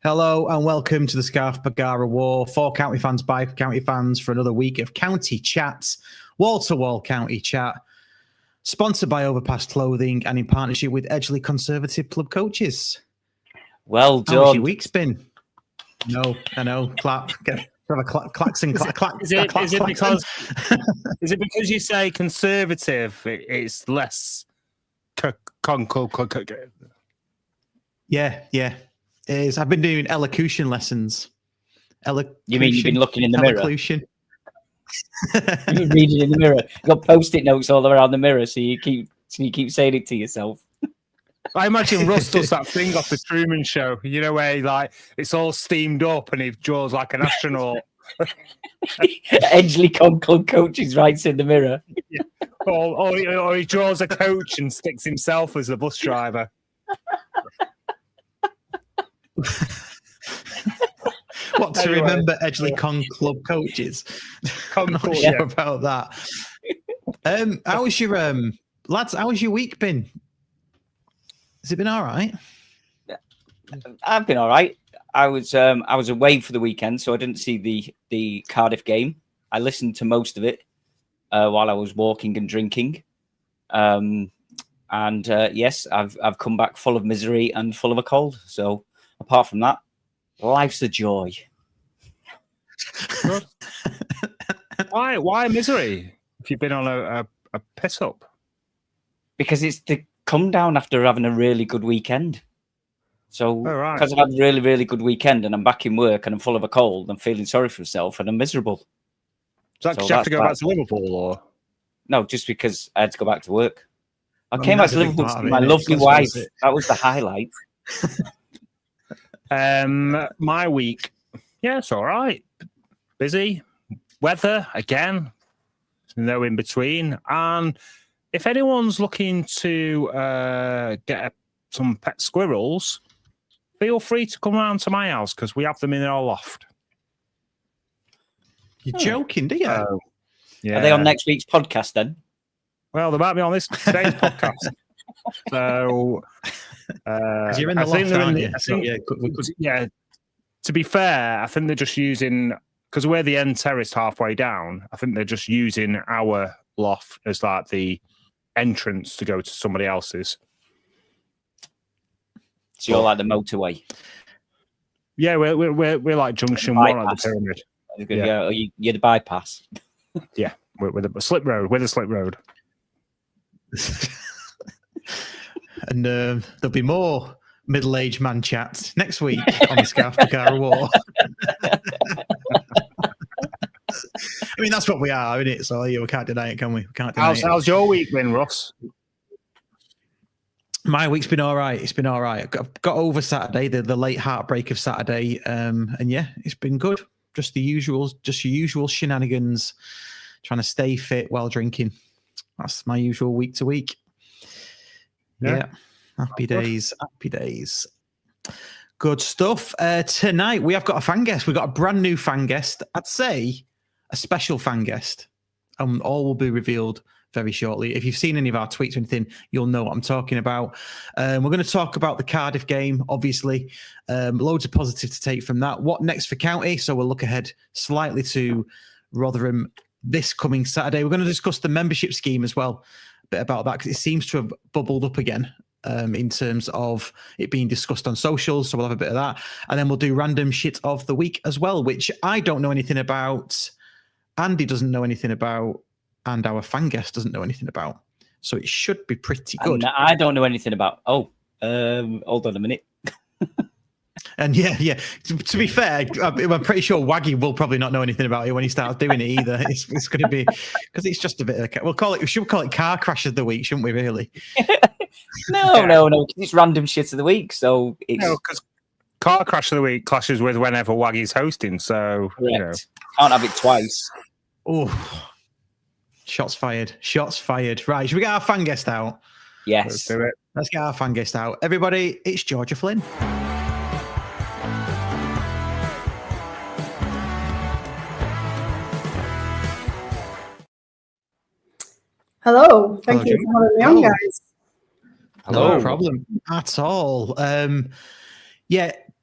Hello and welcome to the Scarf Bergara Wore. For county fans, by county fans, for another week of county chats, wall-to-wall county chat, sponsored by Overpass Clothing and in partnership with Edgeley Conservative Club Coaches. Well done. How's your week's been? No, I know. Clap. Have a klaxon. Is it because you say conservative? It's less. Yeah. It is. I've been doing elocution lessons. You mean you've been looking in the mirror? Elocution. You've been reading in the mirror. You've got post-it notes all around the mirror, so you keep saying it to yourself. I imagine Russ does that thing off the Truman Show, you know, where it's all steamed up and he draws like an astronaut. Edgeley Club Coaches writes in the mirror. Yeah. Or he draws a coach and sticks himself as the bus driver. What, to remember Edgeley Club Coaches? Not sure about that. How was your lads? How was your week been? Has it been all right? I've been all right. I was away for the weekend, so I didn't see the Cardiff game. I listened to most of it while I was walking and drinking. Yes, I've come back full of misery and full of a cold. So apart from that, life's a joy. Good. Why misery? If you've been on a piss up? Because it's the come down after having a really good weekend. So because I've had a really, really good weekend and I'm back in work and I'm full of a cold, I'm feeling sorry for myself and I'm miserable. Is that because you have to go back to Liverpool, or? No, just because I had to go back to work. I came back to Liverpool to see my lovely wife. That was the highlight. My week, it's all right. Busy. Weather, again. There's no in between. And if anyone's looking to get some pet squirrels, feel free to come around to my house because we have them in our loft. You're joking, do you? Yeah. Are they on next week's podcast then? Well, they might be on today's podcast. So, you're in the loft, aren't you? Yeah. To be fair, I think they're just using, because we're the end terrace halfway down. I think they're just using our loft as like the entrance to go to somebody else's. So you're like the motorway. Yeah, we're like junction one at the pyramid. Yeah, you're the bypass. Yeah, we're the slip road. We're the slip road. And there'll be more middle-aged man chats next week on the Scarf Bergara Wore. I mean, that's what we are, isn't it? So we can't deny it, can we? We can't deny it. How's your week been, Russ? My week's been all right. It's been all right. I've got over Saturday, the late heartbreak of Saturday, and yeah, it's been good. Just your usual shenanigans, trying to stay fit while drinking. That's my usual week to week. Yeah. Happy days. Good stuff. Tonight we have got a fan guest. We've got a brand new fan guest. I'd say a special fan guest. All will be revealed very shortly. If you've seen any of our tweets or anything, you'll know what I'm talking about. We're going to talk about the Cardiff game, obviously. Loads of positive to take from that. What next for County? So we'll look ahead slightly to Rotherham this coming Saturday. We're going to discuss the membership scheme as well, a bit about that, because it seems to have bubbled up again in terms of it being discussed on socials. So we'll have a bit of that. And then we'll do random shit of the week as well, which I don't know anything about. Andy doesn't know anything about. And our fan guest doesn't know anything about. So it should be pretty good. And I don't know anything about. Hold on a minute. And yeah. To be fair, I'm pretty sure Waggie will probably not know anything about it when he starts doing it either. It's going to be, because it's just a bit of we should call it car crash of the week, shouldn't we? Really? No. It's random shit of the week. So it's because car crash of the week clashes with whenever Waggie's hosting. So can't have it twice. Oh. Shots fired. Right, should we get our fan guest out? Yes. Let's do it. Let's get our fan guest out. Everybody, it's Georgia Flynn. Hello. Thank you for having me on, guys. No problem at all.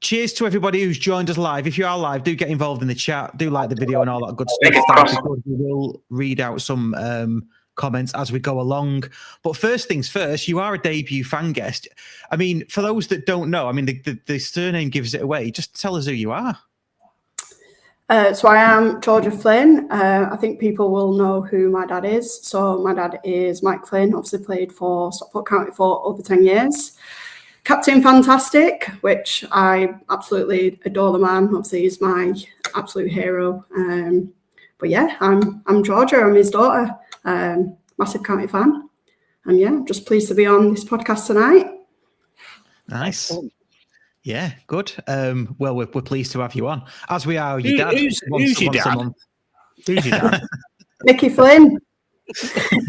cheers to everybody who's joined us live. If you are live, do get involved in the chat. Do like the video and all that good stuff. We will read out some comments as we go along. But first things first, you are a debut fan guest. I mean, for those that don't know, I mean, the surname gives it away. Just tell us who you are. So I am Georgia Flynn. I think people will know who my dad is. So my dad is Mike Flynn, obviously played for Stockport County for over 10 years. Captain Fantastic, which I absolutely adore the man. Obviously, he's my absolute hero. But yeah, I'm Georgia. I'm his daughter. Massive county fan. And yeah, I'm just pleased to be on this podcast tonight. Nice. Yeah, good. Well, we're pleased to have you on, as we are your dad. Who's your dad? Who's your dad? Nicky Flynn.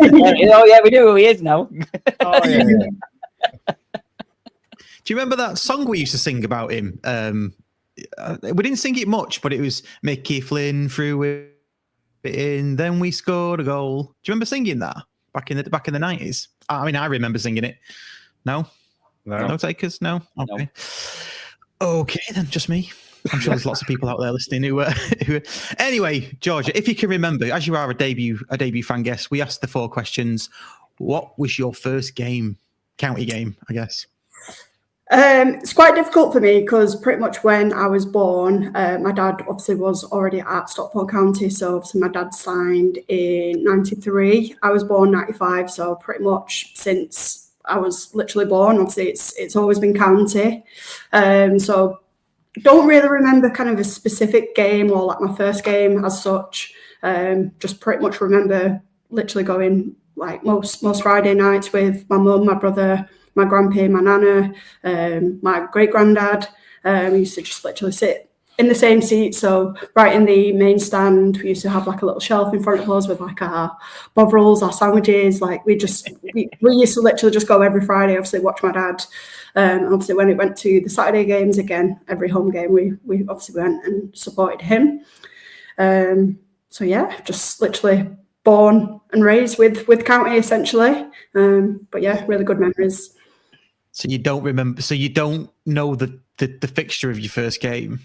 Oh, yeah, we know who he is now. Oh, yeah. Do you remember that song we used to sing about him? We didn't sing it much, but it was Mickey Flynn threw it in, then we scored a goal. Do you remember singing that back in the 90s? I mean, I remember singing it. No takers. No. Okay. Okay, then just me. I'm sure there's lots of people out there listening who. Anyway, Georgia, if you can remember, as you are a debut fan guest, we asked the 4 questions. What was your first county game? I guess. It's quite difficult for me because pretty much when I was born, my dad obviously was already at Stockport County. So obviously my dad signed in 93. I was born 95. So pretty much since I was literally born, obviously it's always been county. So don't really remember kind of a specific game or like my first game as such. Just pretty much remember literally going like most Friday nights with my mum, my brother, my grandpa, my nana, my great granddad. We used to just literally sit in the same seat. So right in the main stand, we used to have like a little shelf in front of us with like our bovrils, our sandwiches. Like we used to literally just go every Friday, obviously watch my dad. And obviously when it went to the Saturday games again, every home game, we obviously went and supported him. So yeah, just literally born and raised with county essentially. But yeah, really good memories. So you don't remember? So you don't know the fixture of your first game?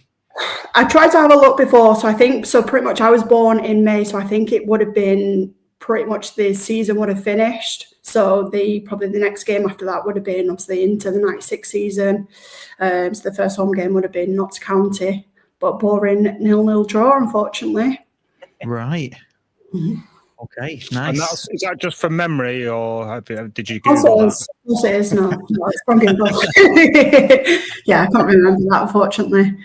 I tried to have a look before, so I think so. Pretty much, I was born in May, so I think it would have been pretty much the season would have finished. So probably the next game after that would have been obviously into the 96 season. So the first home game would have been Notts County, but boring 0-0 draw, unfortunately. Right. Mm-hmm. Okay, nice. And is that just from memory, or did you Google that? Also it is. No, it's from Google. Yeah, I can't remember that, unfortunately.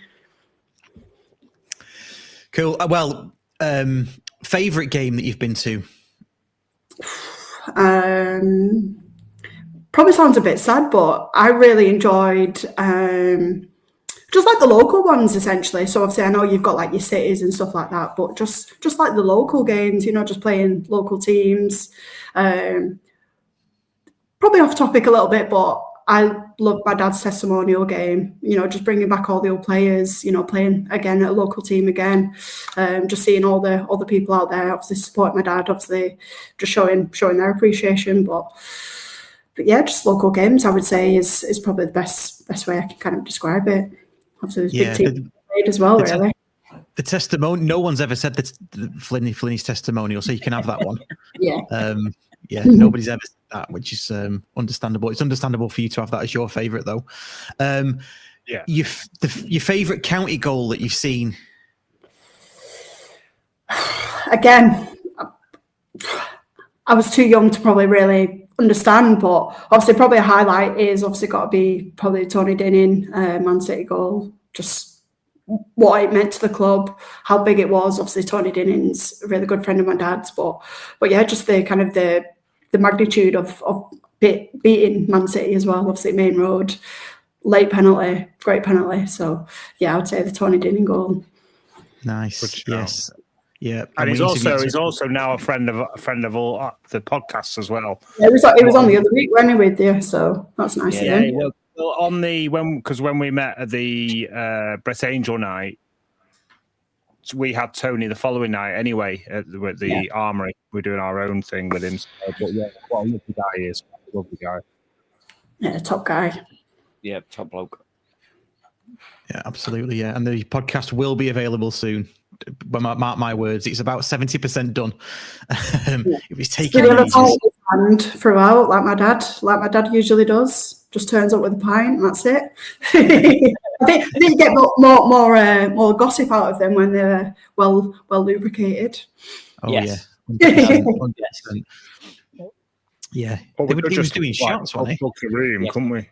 Cool. Well, favourite game that you've been to? Probably sounds a bit sad, but I really enjoyed just like the local ones essentially. So obviously I know you've got like your cities and stuff like that, but just like the local games, just playing local teams. Probably off topic a little bit, but I love my dad's testimonial game, just bringing back all the old players, playing again at a local team again, just seeing all the people out there, obviously support my dad, obviously just showing their appreciation. But yeah, just local games, I would say is probably the best way I can kind of describe it. Obviously, there's big teams played as well, really. The testimony, no one's ever said that Flynny's testimonial, so you can have that one. Yeah. Yeah, nobody's ever said that, which is understandable. It's understandable for you to have that as your favourite, though. Yeah. Your favourite county goal that you've seen? Again, I was too young to probably really understand, but obviously probably a highlight is obviously got to be probably Tony Dinning Man City goal. Just what it meant to the club, how big it was. Obviously Tony Dinning's a really good friend of my dad's, but yeah, just the kind of the magnitude of beating Man City as well. Obviously Main Road, late penalty, great penalty. So yeah, I would say the Tony Dinning goal. Nice. Yes. Yeah, and he's also now a friend of all the podcasts as well. Yeah, it was on the other week when he with you, so that's nice. Yeah, well, on when we met at the Brett Angel night, we had Tony the following night anyway at the Armoury. We're doing our own thing with him. But yeah, what a lovely guy he is. Lovely guy. Yeah, top guy. Yeah, top bloke. Yeah, absolutely. Yeah, and the podcast will be available soon. But mark my words, it's about 70% done. It was taking Give him a ages. pint in his hand throughout, like my dad usually does. Just turns up with a pint, and that's it. I think you get more gossip out of them when they're well lubricated. Oh Yes. yeah, 100%, 100%. Yes. Yeah, Well, we could he was just, doing shots, wasn't he? book the room, Yes. couldn't we?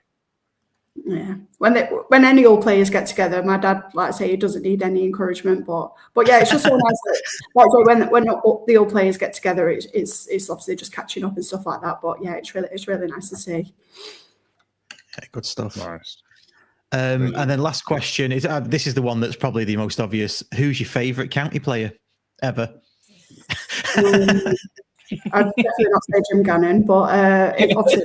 Yeah, when any old players get together, my dad, like I say, he doesn't need any encouragement. But yeah, it's just so nice that, like I say, when the old players get together, it's obviously just catching up and stuff like that. But yeah, it's really nice to see. Yeah, good stuff. Nice. And then last question is this is the one that's probably the most obvious. Who's your favourite county player ever? I'd definitely not say Jim Gannon, but obviously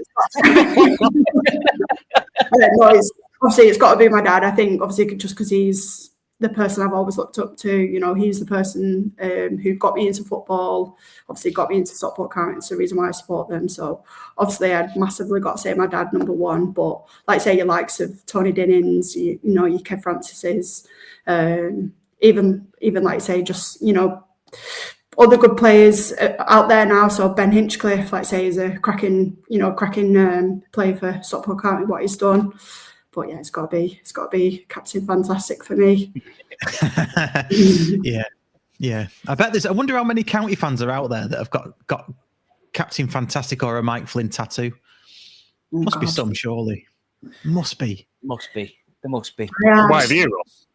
it's got to be my dad. I think obviously just because he's the person I've always looked up to. You know, he's the person who got me into football. Obviously, got me into Stockport County. It's the reason why I support them. So obviously, I'd massively got to say my dad number one. But like say your likes of Tony Dinnins, you know your Kev Francis's, even like say just other good players out there now. So Ben Hinchcliffe, like say, is a cracking player for Stockport County. What he's done, but yeah, it's got to be Captain Fantastic for me. Yeah. I bet I wonder how many county fans are out there that have got Captain Fantastic or a Mike Flynn tattoo. Must be some, surely. Must be. There must be. Yeah. Why have you, Ross?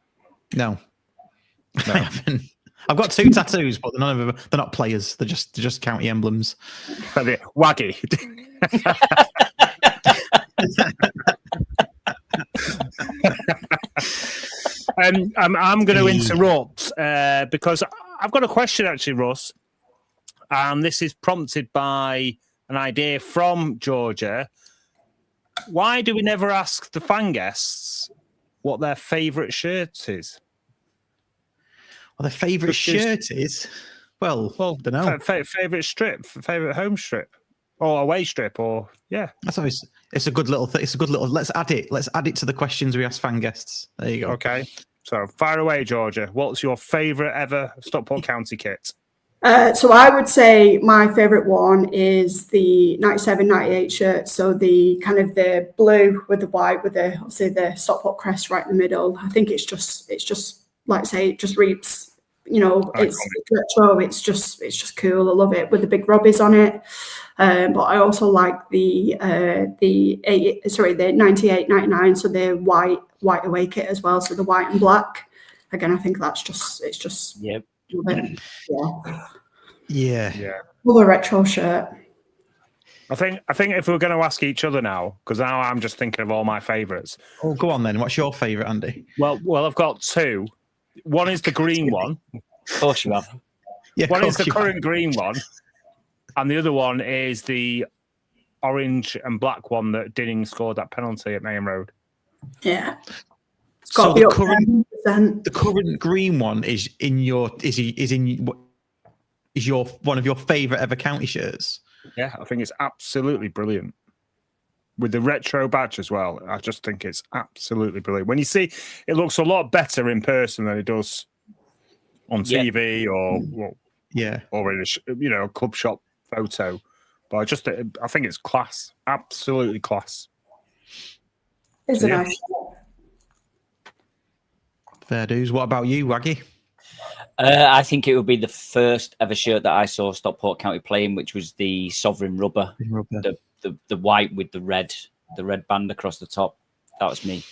No. I haven't. I've got 2 tattoos, but they're not players. They're just county emblems. Waggie. I'm going to interrupt because I've got a question actually, Russ. And this is prompted by an idea from Georgia. Why do we never ask the fan guests what their favourite shirt is? Well, their favourite shirt is? Well, don't know. Favourite strip, favourite home strip, or away strip, or yeah. That's always. It's a good little thing. It's a good little. Let's add it to the questions we ask fan guests. There you go. Okay. So fire away, Georgia. What's your favourite ever Stockport County kit? So I would say my favourite one is the 97-98 shirt. So the kind of the blue with the white with the obviously the Stockport crest right in the middle. I think it's just like I say, it just reaps. It's retro. It's just cool. I love it with the big robbies on it. But I also like the 98-99. So the white away kit as well. So the white and black. Again, I think it's just. Yep. Yeah. Yeah. Love a retro shirt. I think if we were going to ask each other now, because now I'm just thinking of all my favourites. Oh, go on then. What's your favourite, Andy? Well, I've got 2. One is the green one. Of course you have. Yeah, One is the current green one, and the other one is the orange and black one that Dinning scored that penalty at Main Road. Yeah. So the current green one is your one of your favourite ever county shirts. Yeah, I think it's absolutely brilliant. With the retro badge as well, I just think it's absolutely brilliant. When you see, it looks a lot better in person than it does on TV or in a club shop photo. But I think it's class, absolutely class. It's a nice shirt. Fair dues. What about you, Waggie? I think it would be the first ever shirt that I saw Stockport County playing, which was the Sovereign Rubber. The white with the red band across the top. That was me.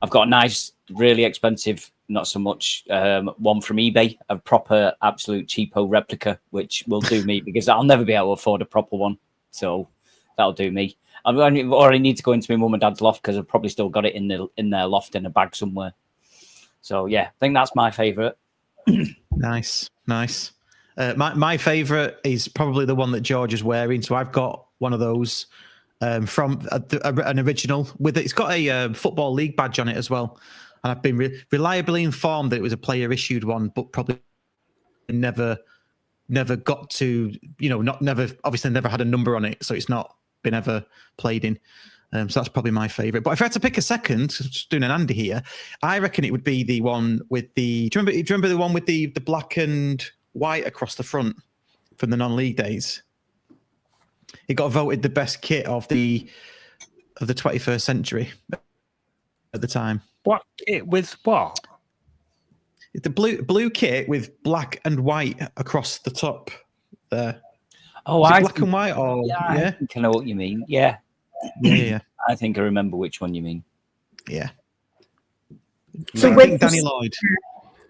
I've got a nice, really expensive, not so much, one from eBay, a proper, absolute cheapo replica, which will do me because I'll never be able to afford a proper one. So that'll do me. I already need to go into my mum and dad's loft because I've probably still got it in their loft in a bag somewhere. So yeah, I think that's my favourite. Nice. My favourite is probably the one that George is wearing. So I've got one of those from an original with it. It's got a Football League badge on it as well. And I've been reliably informed that it was a player issued one, but probably never got to, obviously never had a number on it. So it's not been ever played in. So that's probably my favourite. But if I had to pick a second, just doing an Andy here, I reckon it would be the one with the. Do you remember the one with the black and white across the front from the non-league days? It got voted the best kit of the 21st century at the time. What kit with what? The blue kit with black and white across the top there. Oh, black and white. Or I think I know what you mean. Yeah. Yeah. I think I remember which one you mean. Yeah. So I think Danny Lloyd.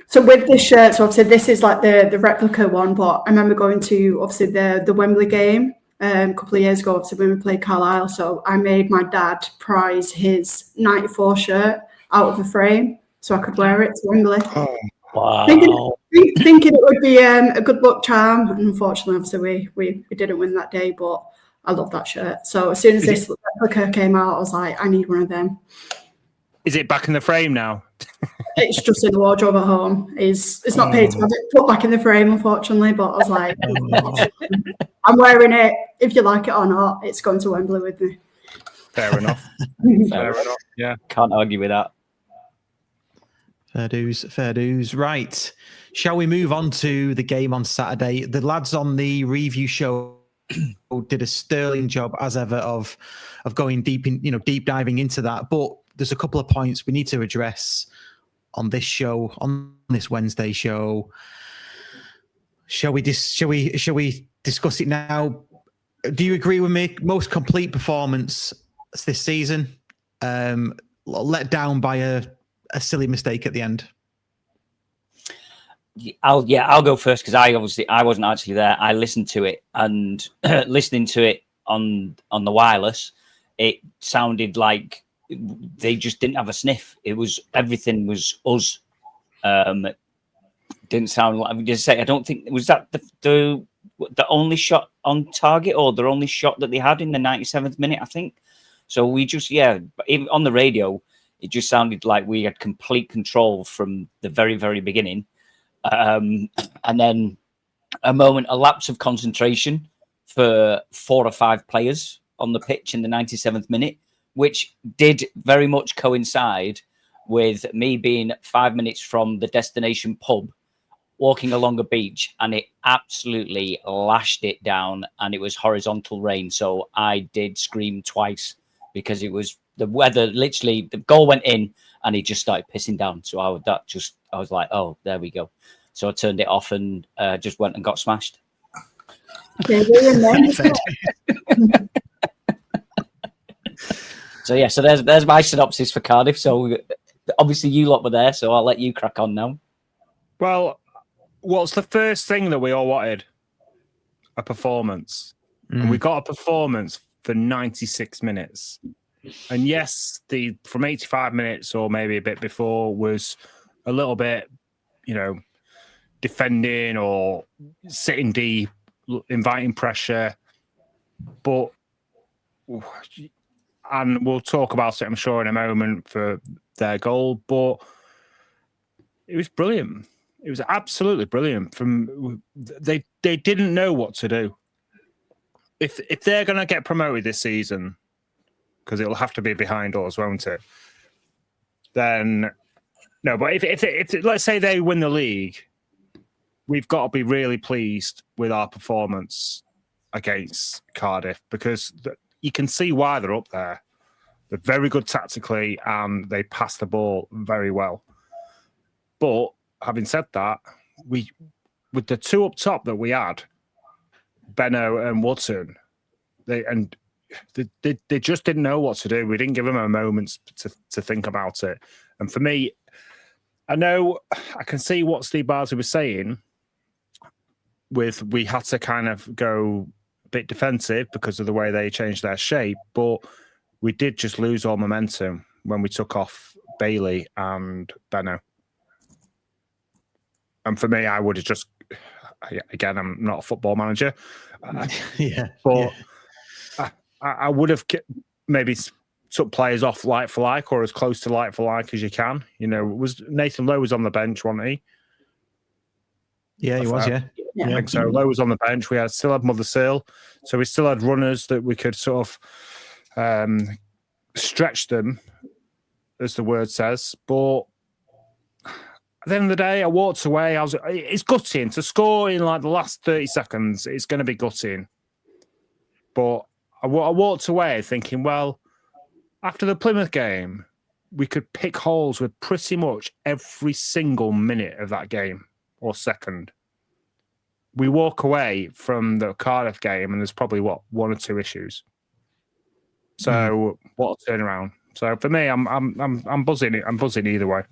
So with this shirt, so obviously this is like the replica one, but I remember going to obviously the Wembley game a couple of years ago, obviously when we played Carlisle. So I made my dad prize his 94 shirt out of a frame so I could wear it to Wembley. Oh, wow. Thinking it would be a good luck charm. And unfortunately, obviously we didn't win that day, but I love that shirt. So as soon as this replica came out, I was like, I need one of them. Is it back in the frame now? It's just in the wardrobe at home. It's not paid to have it put back in the frame, unfortunately, but I was like, I'm wearing it. If you like it or not, it's going to Wembley with me. Fair enough. Fair enough. Yeah. Can't argue with that. Fair dues, fair dues. Right. Shall we move on to the game on Saturday? The lads on the review show did a sterling job as ever of going deep diving into that. But there's a couple of points we need to address on this show, on this Wednesday show. Shall we discuss it now? Do you agree with me? Most complete performance this season, let down by a silly mistake at the end. I'll go first because I wasn't actually there. I listened to it, and listening to it on the wireless, it sounded like they just didn't have a sniff. Everything was us. Didn't sound like, just say, I don't think, was that the only shot on target or the only shot that they had in the 97th minute, I think. So we just, even on the radio, it just sounded like we had complete control from the very, very beginning. And then a lapse of concentration for 4 or 5 players on the pitch in the 97th minute, which did very much coincide with me being 5 minutes from the destination pub, walking along a beach, and it absolutely lashed it down, and it was horizontal rain. So I did scream twice because it was the weather. Literally, the goal went in, and it just started pissing down. So I was like, oh, there we go. So I turned it off and just went and got smashed. So yeah, so there's my synopsis for Cardiff. So obviously you lot were there, so I'll let you crack on now. Well, what's the first thing that we all wanted? A performance. And we got a performance for 96 minutes. And yes, from 85 minutes or maybe a bit before was a little bit, defending or sitting deep, inviting pressure. But, and we'll talk about it, I'm sure, in a moment for their goal, but it was brilliant. It was absolutely brilliant. They didn't know what to do. If they're going to get promoted this season, because it'll have to be behind us, won't it? Then no. But if let's say they win the league, we've got to be really pleased with our performance against Cardiff, because you can see why they're up there. They're very good tactically and they pass the ball very well. But having said that, with the two up top that we had, Benno and Wootton, they just didn't know what to do. We didn't give them a moment to think about it. And for me, I can see what Steve Barsley was saying we had to kind of go a bit defensive because of the way they changed their shape, but we did just lose all momentum when we took off Bailey and Benno. And for me, I would have just, again, I'm not a football manager, but I would have maybe took players off like for like, or as close to like for like as you can. Was Nathan Lowe was on the bench, wasn't he? Yeah, he was. Yeah. I think so. Lowe was on the bench. We still had Mother Seal, so we still had runners that we could sort of stretched them, as the word says. But at the end of the day, I walked away. It's gutting to score in like the last 30 seconds. It's going to be gutting. But I walked away thinking, well, after the Plymouth game, we could pick holes with pretty much every single minute of that game or second. We walk away from the Cardiff game and there's probably, one or two issues. So what a turnaround. So for me, I'm buzzing. I'm buzzing either way.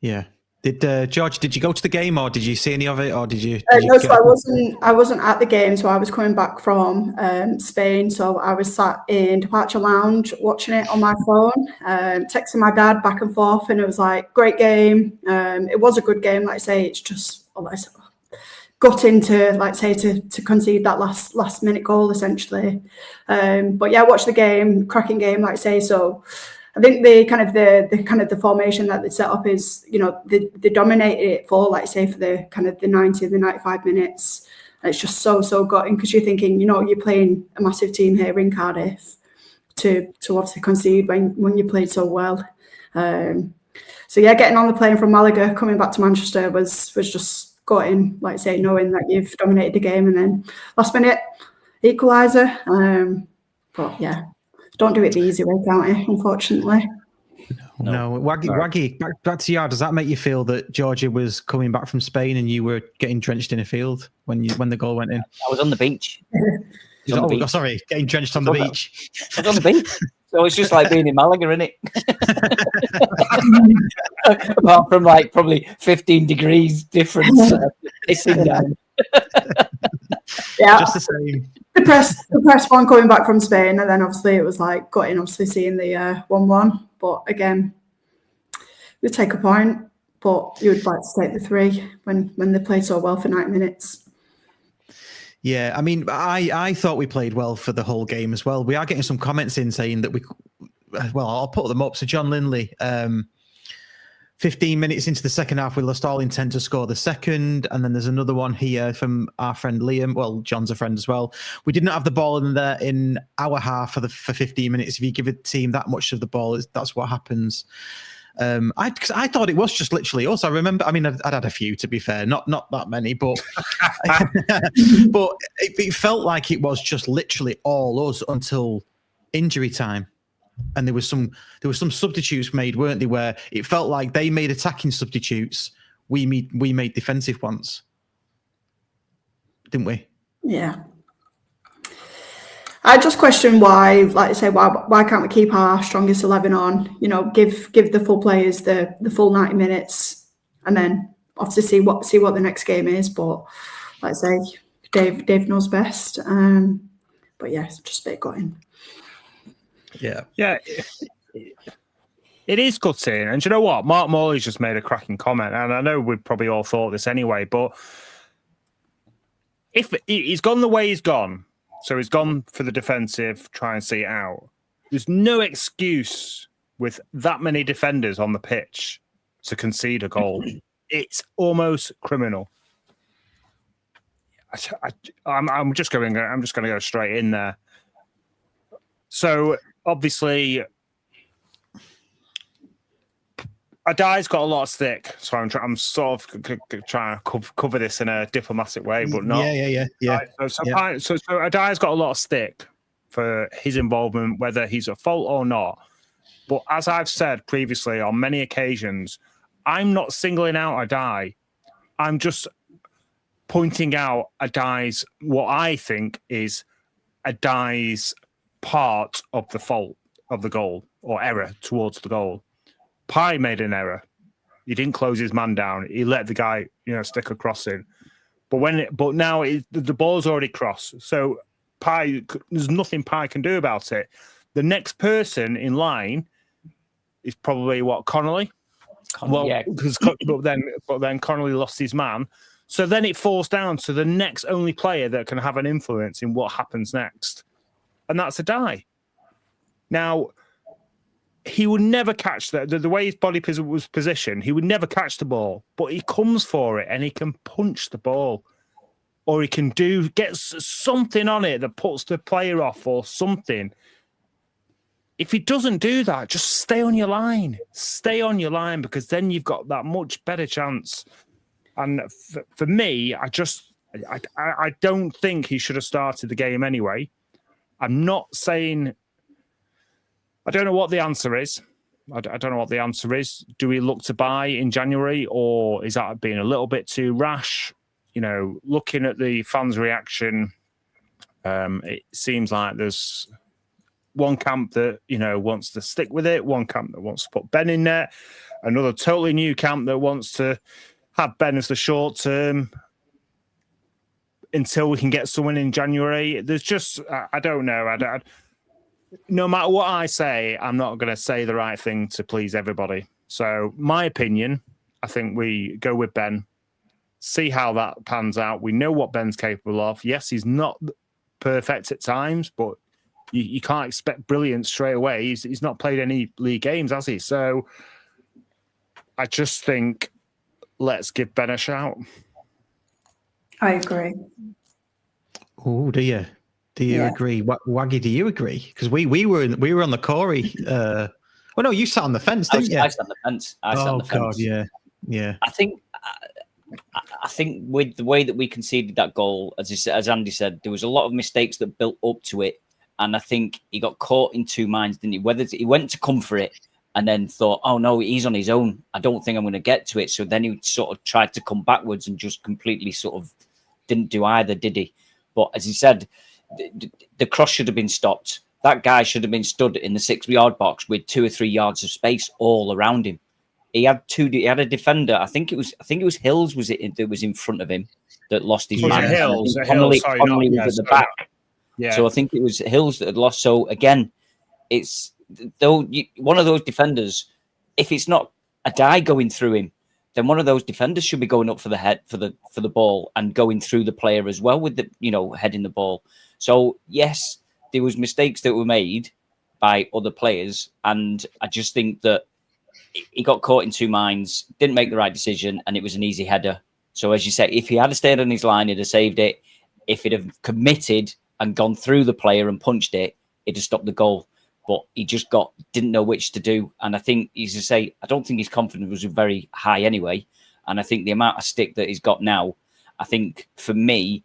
Yeah. Did George? Did you go to the game, or did you see any of it, or did you? No, so I wasn't at the game. So I was coming back from Spain. So I was sat in departure lounge watching it on my phone, texting my dad back and forth, and it was like great game. It was a good game. Like I say, it's just gutting to concede that last minute goal essentially. But yeah, watch the game, cracking game. Like I say, so. I think the formation that they set up is, they dominated it for, like say, for the 90, the 95 minutes. And it's just so gutting because you're thinking, you're playing a massive team here in Cardiff to obviously concede when you played so well. So yeah, getting on the plane from Malaga, coming back to Manchester was just gutting, like say, knowing that you've dominated the game and then last minute equaliser. But yeah. Don't do it the easy way, County, unfortunately. No. Waggie, back to you. Does that make you feel that Georgia was coming back from Spain and you were getting drenched in a field when the goal went in? I was on the beach. Sorry, getting drenched on the beach. I was on the beach. So it's just like being in Malaga, isn't it? Apart from like probably 15 degrees difference. Pissing down. Yeah. Just the same. The press one coming back from Spain, and then obviously it was like gutting, obviously seeing the 1-1. But again, we'd take a point, but you would like to take the 3 when they played so well for 90 minutes. Yeah, I mean, I thought we played well for the whole game as well. We are getting some comments in saying that I'll put them up. So John Linley, 15 minutes into the second half, we lost all intent to score the second. And then there's another one here from our friend Liam. Well, John's a friend as well. We did not have the ball in our half for 15 minutes. If you give a team that much of the ball, that's what happens. Because I thought it was just literally us. I remember, I mean, I'd had a few, to be fair, not that many, but but it felt like it was just literally all us until injury time. And there was some substitutes made, weren't they, where it felt like they made attacking substitutes, we made defensive ones, didn't we? Yeah. I just question why, like I say, why can't we keep our strongest 11 on? Give the full players the full 90 minutes, and then obviously see what the next game is. But like I say, Dave knows best. But yeah, it's just a bit gutting. Yeah. It is gutting. And do you know what? Mark Morley's just made a cracking comment, and I know we've probably all thought this anyway, but if he's gone the way he's gone, so he's gone for the defensive, try and see it out, there's no excuse with that many defenders on the pitch to concede a goal. It's almost criminal. I'm just going to go straight in there. So obviously, Adai's got a lot of stick, so I'm sort of trying to cover this in a diplomatic way, but not. Yeah. So Adai's got a lot of stick for his involvement, whether he's at fault or not. But as I've said previously on many occasions, I'm not singling out Adai. I'm just pointing out Adai's, what I think is Adai's part of the fault of the goal or error towards the goal. Pye made an error. He didn't close his man down. He let the guy, stick a cross in. But now the ball's already crossed. So Pye, there's nothing Pye can do about it. The next person in line is probably Connolly. But then Connolly lost his man. So then it falls down to the next only player that can have an influence in what happens next, and that's Adai. Now, he would never catch that. The way his body was positioned, he would never catch the ball, but he comes for it and he can punch the ball, or he can get something on it that puts the player off or something. if he doesn't do that, just stay on your line. Stay on your line, because then you've got that much better chance. And for me, I don't think he should have started the game anyway. I'm not saying... I don't know what the answer is. I don't know what the answer is. Do we look to buy in January, or is that being a little bit too rash? You know, looking at the fans' reaction, it seems like there's one camp that, you know, wants to stick with it, one camp that wants to put Ben in there, another totally new camp that wants to have Ben as the short term until we can get someone in January. There's just, I don't know. No matter what I say, I'm not going to say the right thing to please everybody. So my opinion, I think we go with Ben, see how that pans out. We know what Ben's capable of. Yes, he's not perfect at times, but you can't expect brilliance straight away. He's not played any league games, has he? So I just think let's give Ben a shout. I agree. Oh, do you? Do you agree? Waggie, do you agree? Because we were on the Corey. Well, no, you sat on the fence, didn't you? I sat on the fence. God, yeah. I think with the way that we conceded that goal, as Andy said, there was a lot of mistakes that built up to it, and I think he got caught in two minds, didn't he? Whether he went to come for it and then thought, "Oh no, he's on his own. I don't think I'm going to get to it." So then he sort of tried to come backwards and just completely sort of didn't do either, did he? But as he said, the cross should have been stopped. That guy should have been stood in the 6-yard box with 2 or 3 yards of space all around him. He had a defender. I think it was Hills that was in front of him that lost his man. Hills. Connolly was at the back. Yeah. So I think it was Hills that had lost. So again, it's one of those defenders. If it's not a die going through him, then one of those defenders should be going up for the head for the ball and going through the player as well with the heading the ball. So yes, there was mistakes that were made by other players, and I just think that he got caught in two minds, didn't make the right decision, and it was an easy header. So as you say, if he had stayed on his line, he'd have saved it. If he'd have committed and gone through the player and punched it, it'd have stopped the goal. But he just didn't know which to do. And I think, as you say, I don't think his confidence was very high anyway. And I think the amount of stick that he's got now, I think for me,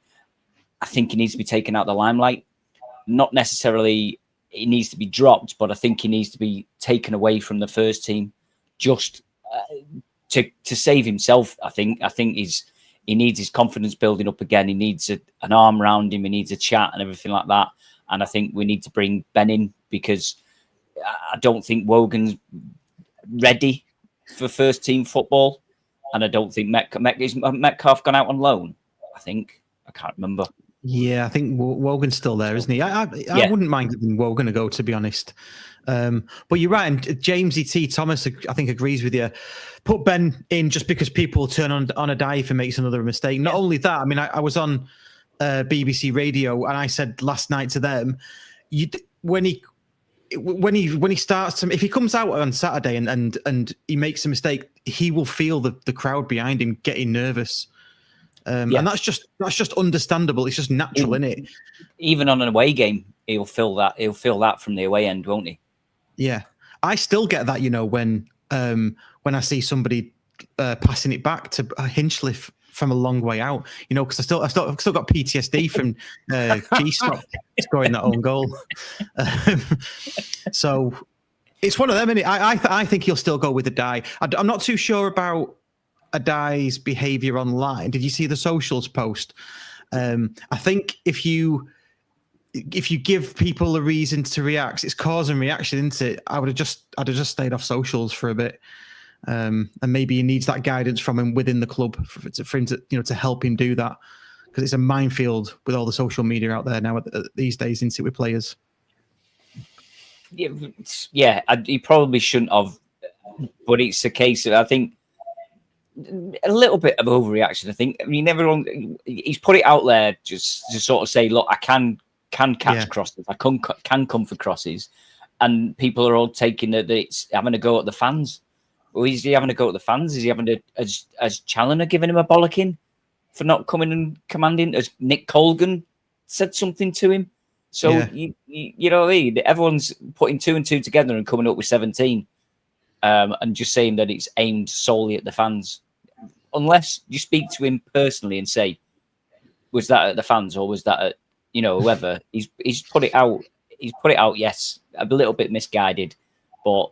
I think he needs to be taken out of the limelight. Not necessarily he needs to be dropped, but I think he needs to be taken away from the first team just to save himself. I think he needs his confidence building up again. He needs an arm around him. He needs a chat and everything like that. And I think we need to bring Ben in, because I don't think Wogan's ready for first team football. And I don't think Metcalf gone out on loan. I can't remember. Yeah, I think Wogan's still there, isn't he? I wouldn't mind giving Wogan a go, to be honest. But you're right, and James E.T. Thomas, I think, agrees with you. Put Ben in just because people turn on a die if he makes another mistake. Not only that, I mean, I was on BBC Radio and I said last night to them, when he starts, if he comes out on Saturday and he makes a mistake, he will feel the crowd behind him getting nervous. And that's just understandable. It's just natural, isn't it? Even on an away game, he'll feel that. He'll feel that from the away end, won't he? Yeah, I still get that. when I see somebody passing it back to Hinchliffe from a long way out, because I've still got PTSD from G-Stock scoring that own goal. So it's one of them. I think he'll still go with a die. I'm not too sure about Adai's behaviour online. Did you see the socials post? I think if you give people a reason to react, it's cause and reaction, isn't it? I'd have just stayed off socials for a bit, and maybe he needs that guidance from him within the club for him to help him do that, because it's a minefield with all the social media out there now these days, isn't it, with players? Yeah, he probably shouldn't have, but it's a case of, I think, a little bit of overreaction. I think. I mean, he's put it out there just to sort of say, look, I can catch crosses. I can come for crosses, and people are all taking that it's having a go at the fans. Or is he having a go at the fans? Is he having as Challoner giving him a bollocking for not coming and commanding? As Nick Colgan said something to him, So you know what I mean? Everyone's putting 2 and 2 together and coming up with 17, and just saying that it's aimed solely at the fans. Unless you speak to him personally and say, was that at the fans or was that at whoever? He's put it out. He's put it out. Yes, a little bit misguided, but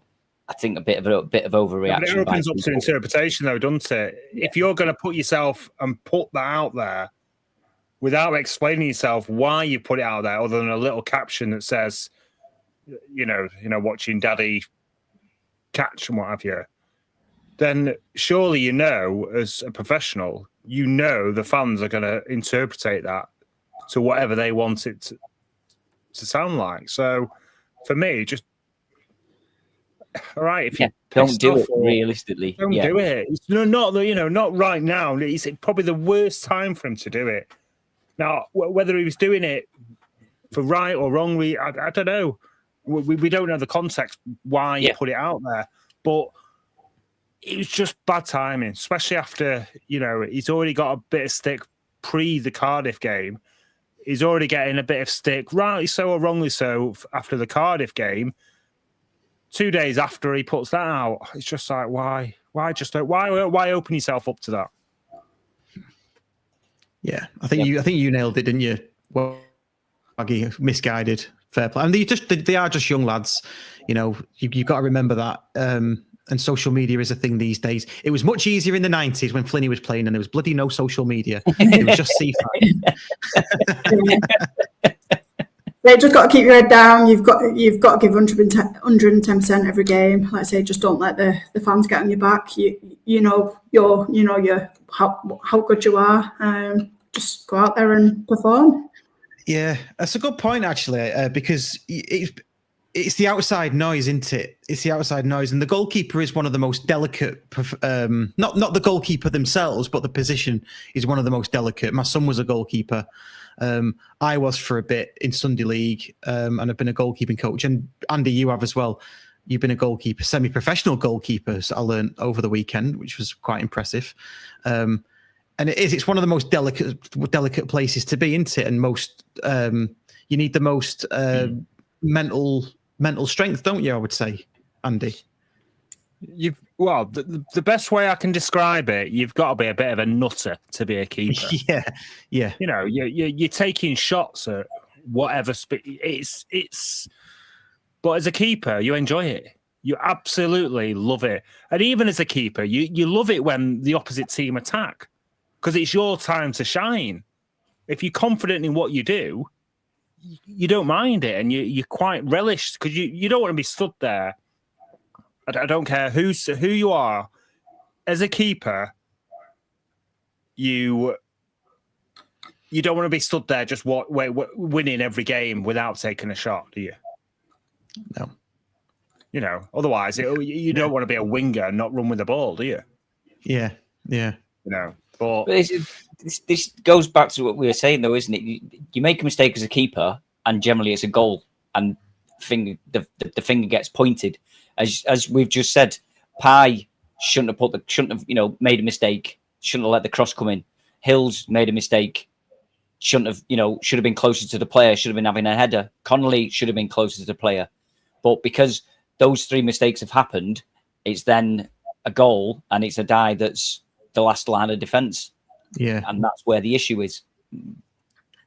I think a bit of overreaction. But it opens up to interpretation, though, doesn't it? Yeah. If you're going to put yourself and put that out there without explaining yourself why you put it out there, other than a little caption that says, watching Daddy catch and what have you, then surely as a professional, the fans are going to interpret that to whatever they want it to sound like. So for me, just all right. If you don't do it realistically, don't do it. It's not right now. It's probably the worst time for him to do it. Now, whether he was doing it for right or wrong, I don't know. We don't know the context why he put it out there, but it was just bad timing, especially after, he's already got a bit of stick pre the Cardiff game. He's already getting a bit of stick, rightly so or wrongly so, after the Cardiff game. 2 days after he puts that out, it's just like, why open yourself up to that? Yeah, I think you nailed it, didn't you? Well, Waggie, misguided, fair play. And they are just young lads. You've got to remember that. And social media is a thing these days. It was much easier in the 90s when Flynn was playing and there was bloody no social media. It was just C5. You just got to keep your head down. You've got to give 110% every game. Like I say, just don't let the fans get on your back. You know how good you are. Just go out there and perform. Yeah, that's a good point actually, because it's the outside noise, isn't it? It's the outside noise, and the goalkeeper is one of the most delicate. Not the goalkeeper themselves, but the position is one of the most delicate. My son was a goalkeeper. I was for a bit in Sunday League, and I've been a goalkeeping coach. And Andy, you have as well. You've been a goalkeeper, semi-professional goalkeeper. So I learned over the weekend, which was quite impressive. And it's one of the most delicate places to be, isn't it? And most you need the most mental strength, don't you? I would say, Andy. The best way I can describe it, you've got to be a bit of a nutter to be a keeper. Yeah. You're taking shots at whatever it's. But as a keeper, you enjoy it. You absolutely love it, and even as a keeper, you love it when the opposite team attack because it's your time to shine. If you're confident in what you do, you don't mind it, and you're quite relished because you don't want to be stood there. I don't care who you are. As a keeper, you don't want to be stood there just winning every game without taking a shot, do you? No. Otherwise you don't want to be a winger and not run with the ball, do you? Yeah. But this goes back to what we were saying, though, isn't it? You make a mistake as a keeper, and generally it's a goal, and the finger gets pointed. As we've just said, Pye shouldn't have made a mistake, shouldn't have let the cross come in. Hills made a mistake, should have been closer to the player, should have been having a header. Connolly should have been closer to the player. But because those three mistakes have happened, it's then a goal and it's a die that's the last line of defence. Yeah. And that's where the issue is.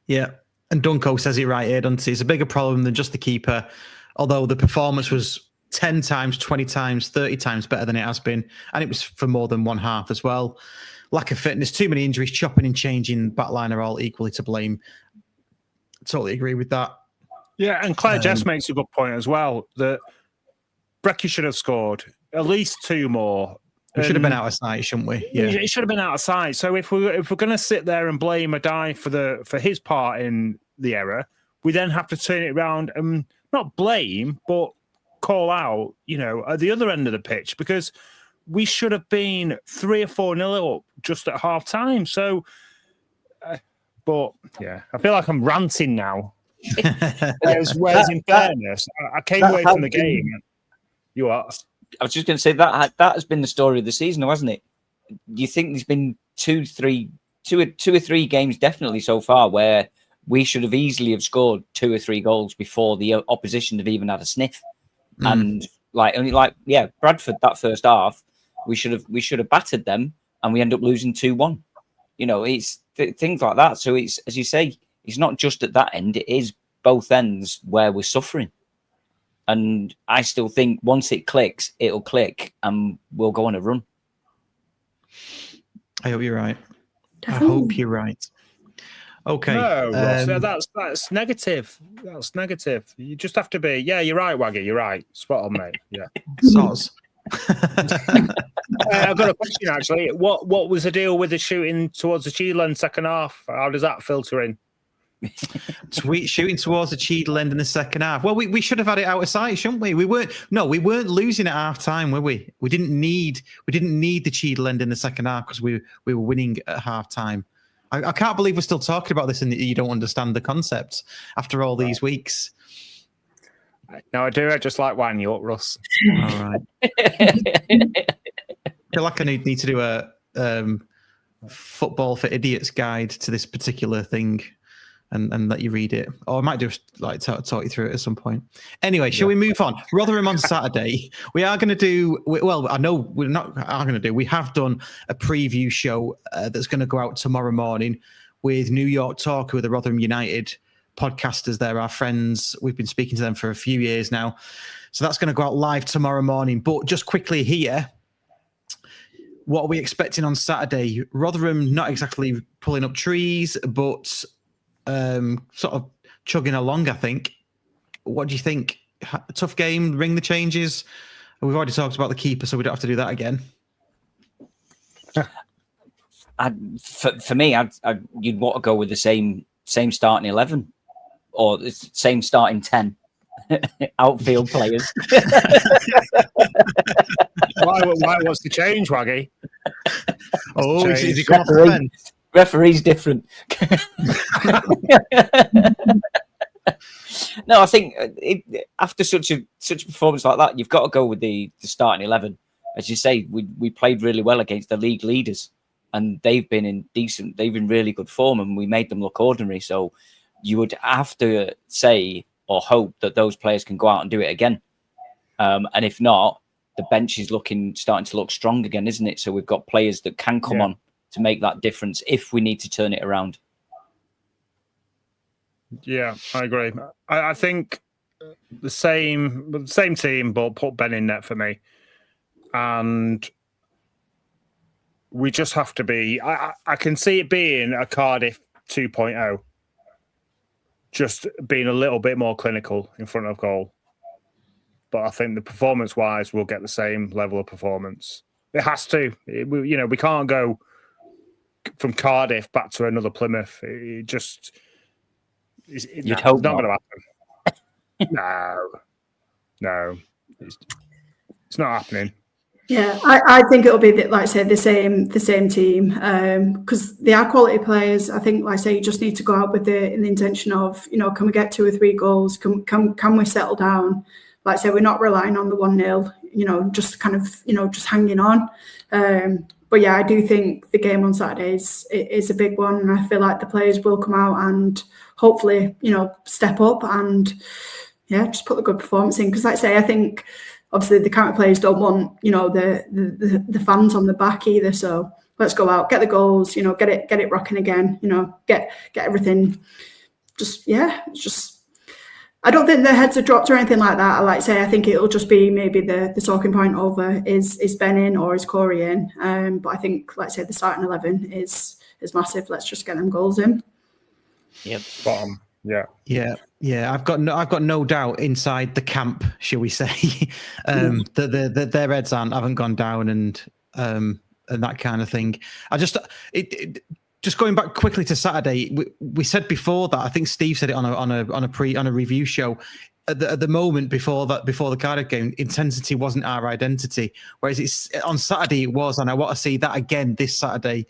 Yeah. And Dunko says it right here, doesn't he? It's a bigger problem than just the keeper, although the performance was 10 times, 20 times, 30 times better than it has been. And it was for more than one half as well. Lack of fitness, too many injuries, chopping and changing, backline are all equally to blame. Totally agree with that. Yeah, and Claire Jess makes a good point as well, that Brecky should have scored at least two more. We should have been out of sight, shouldn't we? Yeah, it should have been out of sight. So if we're going to sit there and blame Adai for his part in the error, we then have to turn it around and not blame, but call out, at the other end of the pitch, because we should have been 3 or 4-0 up just at half time. So, but yeah, I feel like I'm ranting now. Whereas in fairness, I came away from the game. You are. I was just going to say that has been the story of the season, hasn't it? Do you think there's been two or three games definitely so far where we should have easily have scored 2 or 3 goals before the opposition have even had a sniff. And Bradford, that first half, we should have battered them, and we end up losing 2-1. It's things like that. So it's, as you say, it's not just at that end; it is both ends where we're suffering. And I still think once it clicks, it'll click, and we'll go on a run. I hope you're right. I hope you're right. Okay. No, Ross, that's negative. That's negative. You just have to be. Yeah, you're right, Waggie. You're right. Spot on, mate. Yeah. Soz. I've got a question actually. What was the deal with the shooting towards the Cheadle end second half? How does that filter in? Shooting towards the Cheadle end in the second half. Well, we should have had it out of sight, shouldn't we? We weren't losing at half time, were we? We didn't need the Cheadle end in the second half because we were winning at half time. I can't believe we're still talking about this and you don't understand the concept after all these weeks. No, I do. I just like winding you up, Russ. All right. I feel like I need to do a football for idiots guide to this particular thing and let you read it. Or I might just like talk you through it at some point. Anyway, shall we move on? Rotherham on Saturday. We are going to do, well, I know we're not are going to do, we have done a preview show that's going to go out tomorrow morning with New York Talk, who are the Rotherham United podcasters. They're our friends. We've been speaking to them for a few years now. So that's going to go out live tomorrow morning. But just quickly here, what are we expecting on Saturday? Rotherham not exactly pulling up trees, but sort of chugging along, I think. What do you think? Tough game, ring the changes. We've already talked about the keeper, so we don't have to do that again. For me, you'd want to go with the same starting 11 or the same starting 10 outfield players. Why? What's the change, Waggie? Oh, is he come off the bench? Referee's different. No, I think after such a performance like that, you've got to go with the starting 11. As you say, we played really well against the league leaders, and they've been really good form, and we made them look ordinary. So you would have to say or hope that those players can go out and do it again. And if not, the bench is starting to look strong again, isn't it? So we've got players that can come on to make that difference if we need to turn it around. Yeah, I agree. I think the same team, but put Ben in net for me. And we just have to be... I can see it being a Cardiff 2.0. Just being a little bit more clinical in front of goal. But I think the performance-wise, we'll get the same level of performance. It has to. We can't go from Cardiff back to another Plymouth. You'd hope not going to happen. No, it's not happening. Yeah, I think it'll be like I said, the same team because they are quality players. I think, like I say, you just need to go out with the intention of can we get 2 or 3 goals? Can we settle down? Like I say, we're not relying on the 1-0. Just kind of just hanging on. But yeah, I do think the game on Saturday is a big one, and I feel like the players will come out and hopefully step up and just put a good performance in. Because like I say, I think. Obviously, the county players don't want, the fans on the back either. So let's go out, get the goals, get it rocking again, get everything. I don't think their heads are dropped or anything like that. Like I say, I think it'll just be maybe the talking point over is Ben in or is Corey in. But I think, like I say, the starting 11 is massive. Let's just get them goals in. Yep. Bottom. Yeah. I've got no doubt inside the camp, shall we say, that their heads haven't gone down and that kind of thing. Just going back quickly to Saturday, we said before that. I think Steve said it on a review show. At the moment before the Cardiff game, intensity wasn't our identity, whereas on Saturday it was, and I want to see that again this Saturday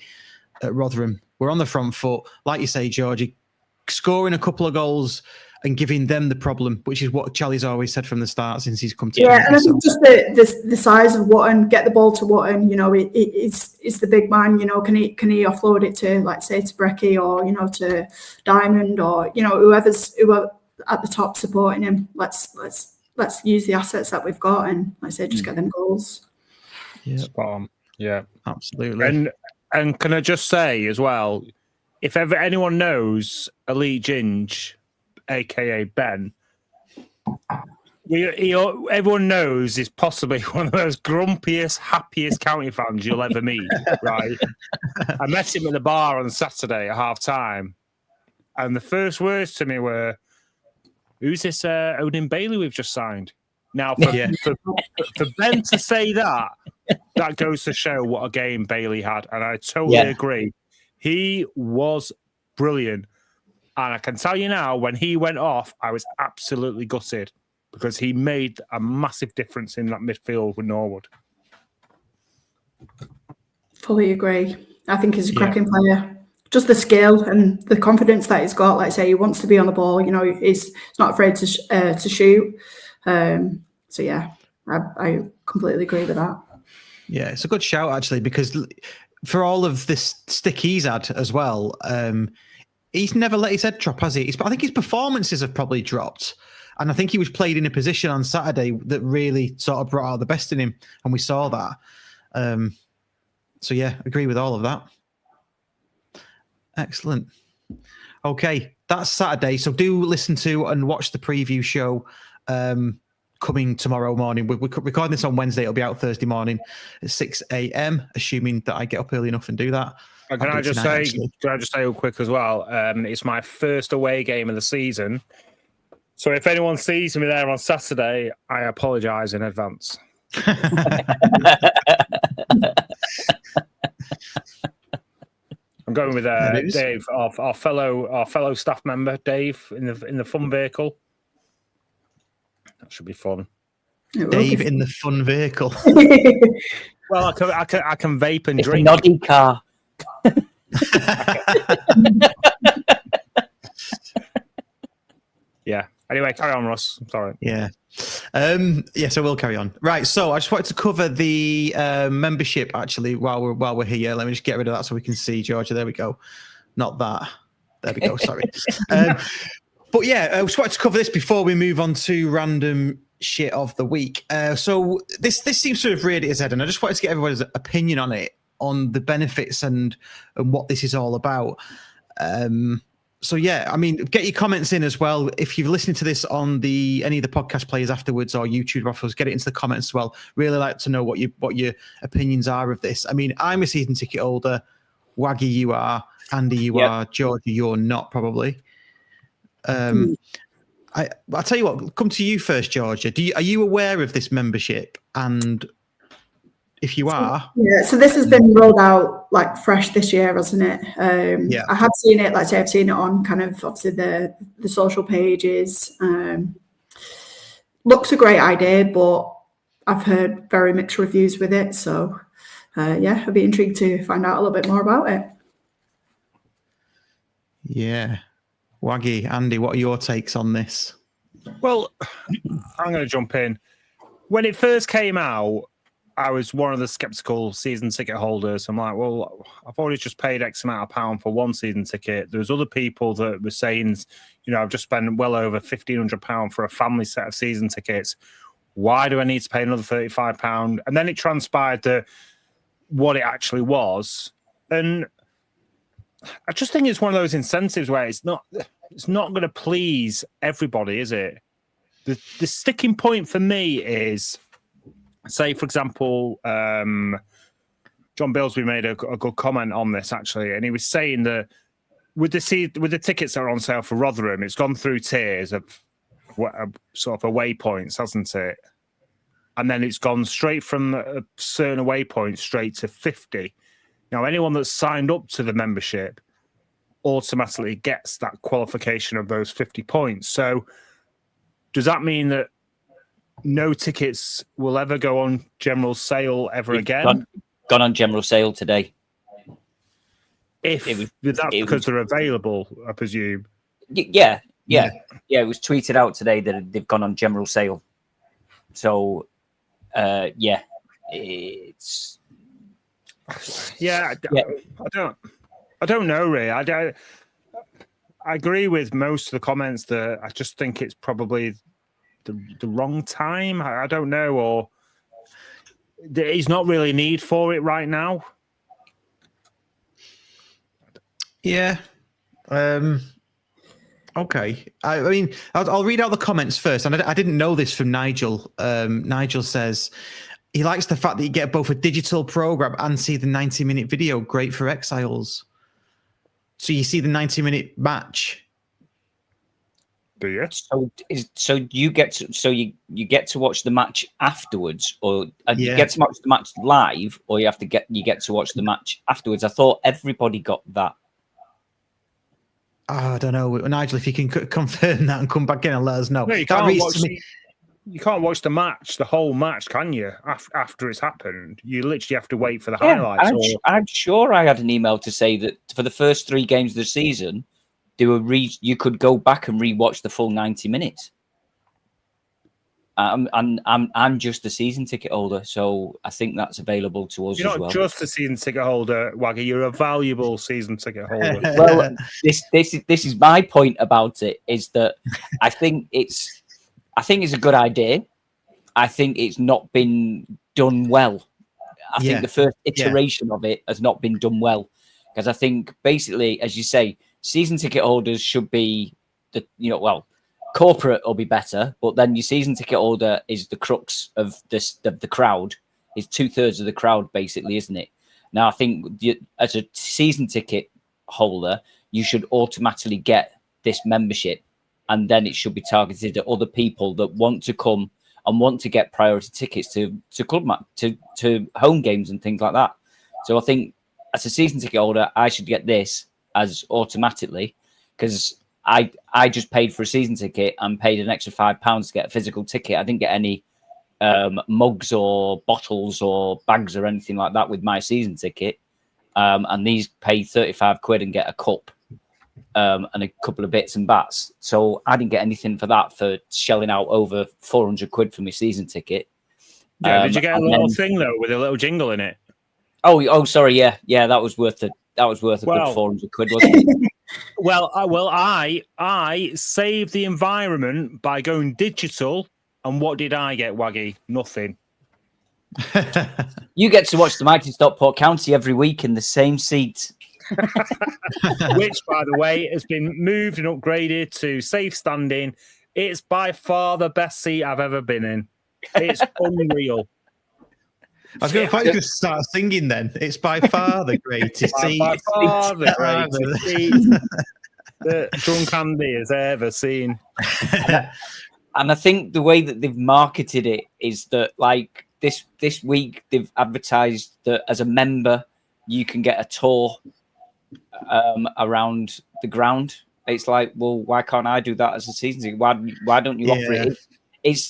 at Rotherham. We're on the front foot, like you say, Georgie. Scoring a couple of goals and giving them the problem, which is what Charlie's always said from the start since he's come to. Yeah, and I think just the size of Wotton, get the ball to Wotton, it's the big man. Can he offload it to, like, say, to Brecky or to Diamond or whoever's at the top supporting him. Let's use the assets that we've got and, like I say, just get them goals. Yeah, spot on. Yeah, absolutely. And can I just say as well, if ever anyone knows Elite Ginge, aka Ben, everyone knows he's possibly one of those grumpiest, happiest county fans you'll ever meet, right? I met him at the bar on Saturday at half time, and the first words to me were, "Who's this Odin Bailey we've just signed?" Now, for Ben to say that goes to show what a game Bailey had, and I totally agree. He was brilliant. And I can tell you now, when he went off, I was absolutely gutted because he made a massive difference in that midfield with Norwood. Fully agree. I think he's a cracking player. Just the skill and the confidence that he's got. Like I say, he wants to be on the ball. He's not afraid to shoot. So yeah, I completely agree with that. Yeah, it's a good shout actually, because for all of this stick he's had as well, he's never let his head drop, has he? I think his performances have probably dropped. And I think he was played in a position on Saturday that really sort of brought out the best in him. And we saw that. So, yeah, agree with all of that. Excellent. Okay, that's Saturday. So do listen to and watch the preview show coming tomorrow morning. We're recording this on Wednesday. It'll be out Thursday morning at 6 a.m., assuming that I get up early enough and do that. Can I just say real quick as well? It's my first away game of the season. So if anyone sees me there on Saturday, I apologise in advance. I'm going with Dave, our fellow staff member, Dave, in the fun vehicle. That should be fun. Dave in the fun vehicle. Well, I can vape and drink. A noddy car. Yeah. Anyway, carry on, Russ. I'm sorry. Yeah. So we'll carry on. Right. So I just wanted to cover the membership actually while we're here. Let me just get rid of that so we can see Georgia. There we go. Not that. There we go. Sorry. But yeah, I just wanted to cover this before we move on to random shit of the week. So this seems to have reared its head, and I just wanted to get everybody's opinion on it, on the benefits and what this is all about. So yeah, I mean, get your comments in as well. If you're listening to this on any of the podcast players afterwards or YouTube offers, get it into the comments as well. Really like to know what your opinions are of this. I mean, I'm a season ticket holder. Waggie, you are. Andy, you are. Georgia, you're not probably. I'll tell you what. Come to you first, Georgia. Are you aware of this membership? And if you are, so this has been rolled out like fresh this year, hasn't it? I have seen it. Like I've seen it on kind of obviously the social pages. Looks a great idea, but I've heard very mixed reviews with it. So I'd be intrigued to find out a little bit more about it. Yeah. Waggie, Andy, what are your takes on this? Well, I'm going to jump in. When it first came out, I was one of the skeptical season ticket holders. I'm like, well, I've already just paid X amount of pound for one season ticket. There's other people that were saying, I've just spent well over £1,500 for a family set of season tickets. Why do I need to pay another £35? And then it transpired that what it actually was. And I just think it's one of those incentives where it's not going to please everybody, is it? The sticking point for me is, say, for example, John Bilsby made a good comment on this, actually, and he was saying that with the tickets that are on sale for Rotherham, it's gone through tiers of sort of away points, hasn't it? And then it's gone straight from a certain away point straight to 50. Now, anyone that's signed up to the membership automatically gets that qualification of those 50 points. So does that mean that no tickets will ever go on general sale ever again? Gone on general sale today. That's because they're available, I presume. Yeah. Yeah, it was tweeted out today that they've gone on general sale. So, yeah, it's I don't know, Ray. I agree with most of the comments. That I just think it's probably the wrong time. I don't know, or there's not really a need for it right now. Yeah. Okay. I mean, I'll read out the comments first. And I didn't know this from Nigel. Nigel says he likes the fact that you get both a digital program and see the 90-minute video. Great for Exiles. So you see the 90-minute match. Do you? So you get to watch the match afterwards, or you get to watch the match live, or you get to watch the match afterwards. I thought everybody got that. Oh, I don't know, Nigel. If you can confirm that and come back in and let us know. No, you can't watch the match, the whole match, can you? After it's happened, you literally have to wait for the highlights. I'm sure I had an email to say that for the first 3 games of the season, you could go back and rewatch the full 90 minutes. I'm just a season ticket holder, so I think that's available to us as well. You're not just a season ticket holder, Waggie. You're a valuable season ticket holder. Well, this is my point about it. Is that I think it's a good idea. I think it's not been done well. I think the first iteration of it has not been done well, because I think basically, as you say, season ticket holders should be corporate will be better, but then your season ticket holder is the crux of the crowd. Is 2/3 of the crowd, basically, isn't it? Now, I think as a season ticket holder, you should automatically get this membership, and then it should be targeted at other people that want to come and want to get priority tickets to to home games and things like that. So I think as a season ticket holder, I should get this as automatically, because I just paid for a season ticket and paid an extra £5 to get a physical ticket. I didn't get any mugs or bottles or bags or anything like that with my season ticket. And these pay 35 quid and get a cup and a couple of bits and bats. So I didn't get anything for that, for shelling out over 400 quid for my season ticket. Yeah, did you get a little thing though with a little jingle in it? Oh, sorry, yeah, that was worth a good 400 quid, wasn't it? Well, I saved the environment by going digital, and what did I get, Waggie? Nothing. You get to watch the mighty Stockport County every week in the same seat. Which, by the way, has been moved and upgraded to safe standing. It's by far the best seat I've ever been in. It's unreal. I was going to start singing then. It's by far the greatest seat. By far the greatest seat that Drunk Andy has ever seen. And I think the way that they've marketed it is that, like, this week they've advertised that as a member you can get a tour around the ground. It's like, well, why can't I do that as a season ticket? Why don't you offer it? It's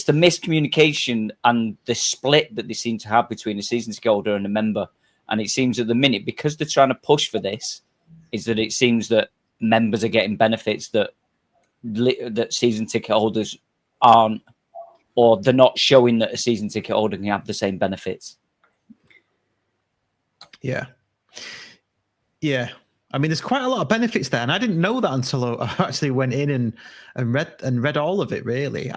the miscommunication and the split that they seem to have between a season ticket holder and a member. And it seems at the minute, because they're trying to push for this, is that it seems that members are getting benefits that season ticket holders aren't, or they're not showing that a season ticket holder can have the same benefits. Yeah. I mean, there's quite a lot of benefits there, and I didn't know that until I actually went in and read all of it. Really,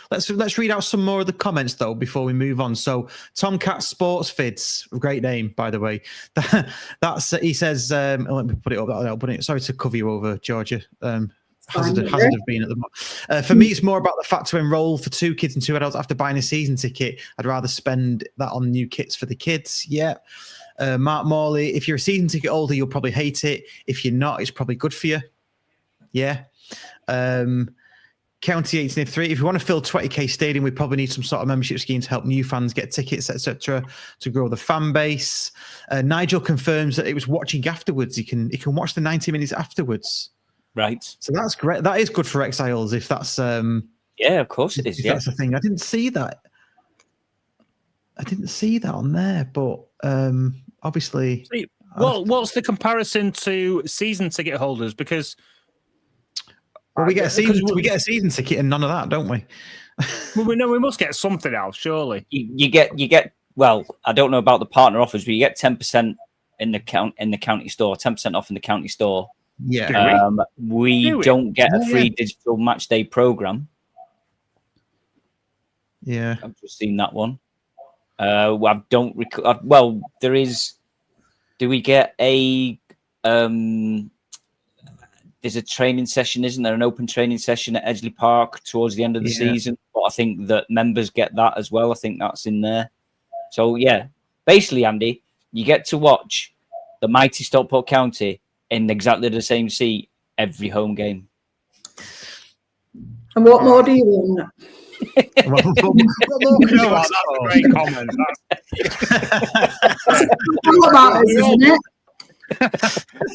let's read out some more of the comments though before we move on. So, Tomcat Sports Vids, great name by the way. That's he says. Let me put it up. Sorry to cover you over, Georgia. Hazard have been at the moment. For me, it's more about the fact to enroll for 2 kids and 2 adults after buying a season ticket. I'd rather spend that on new kits for the kids. Yeah. Mark Morley, if you're a season ticket holder, you'll probably hate it. If you're not, it's probably good for you. Yeah. County 1803, if you want to fill 20k stadium, we probably need some sort of membership scheme to help new fans get tickets, etc., to grow the fan base. Nigel confirms that it was watching afterwards. He can watch the 90 minutes afterwards. Right. So that's great. That is good for Exiles if that's yeah, of course it is. That's the thing. I didn't see that on there, but obviously. Well, what's the comparison to season ticket holders? Because Well, we get a season ticket and none of that, don't we? Well, we know we must get something else, surely. You get. Well, I don't know about the partner offers, but you get 10% in the county store, 10% off in the county store. Yeah. We don't get a free digital match day program. Yeah, I've just seen that one. I don't recall. Well, there is. Do we get a? There's a training session, isn't there? An open training session at Edgeley Park towards the end of the season. But I think that members get that as well. I think that's in there. So yeah, basically, Andy, you get to watch the mighty Stockport County in exactly the same seat every home game. And what more do you want? That's a great comment. Isn't it?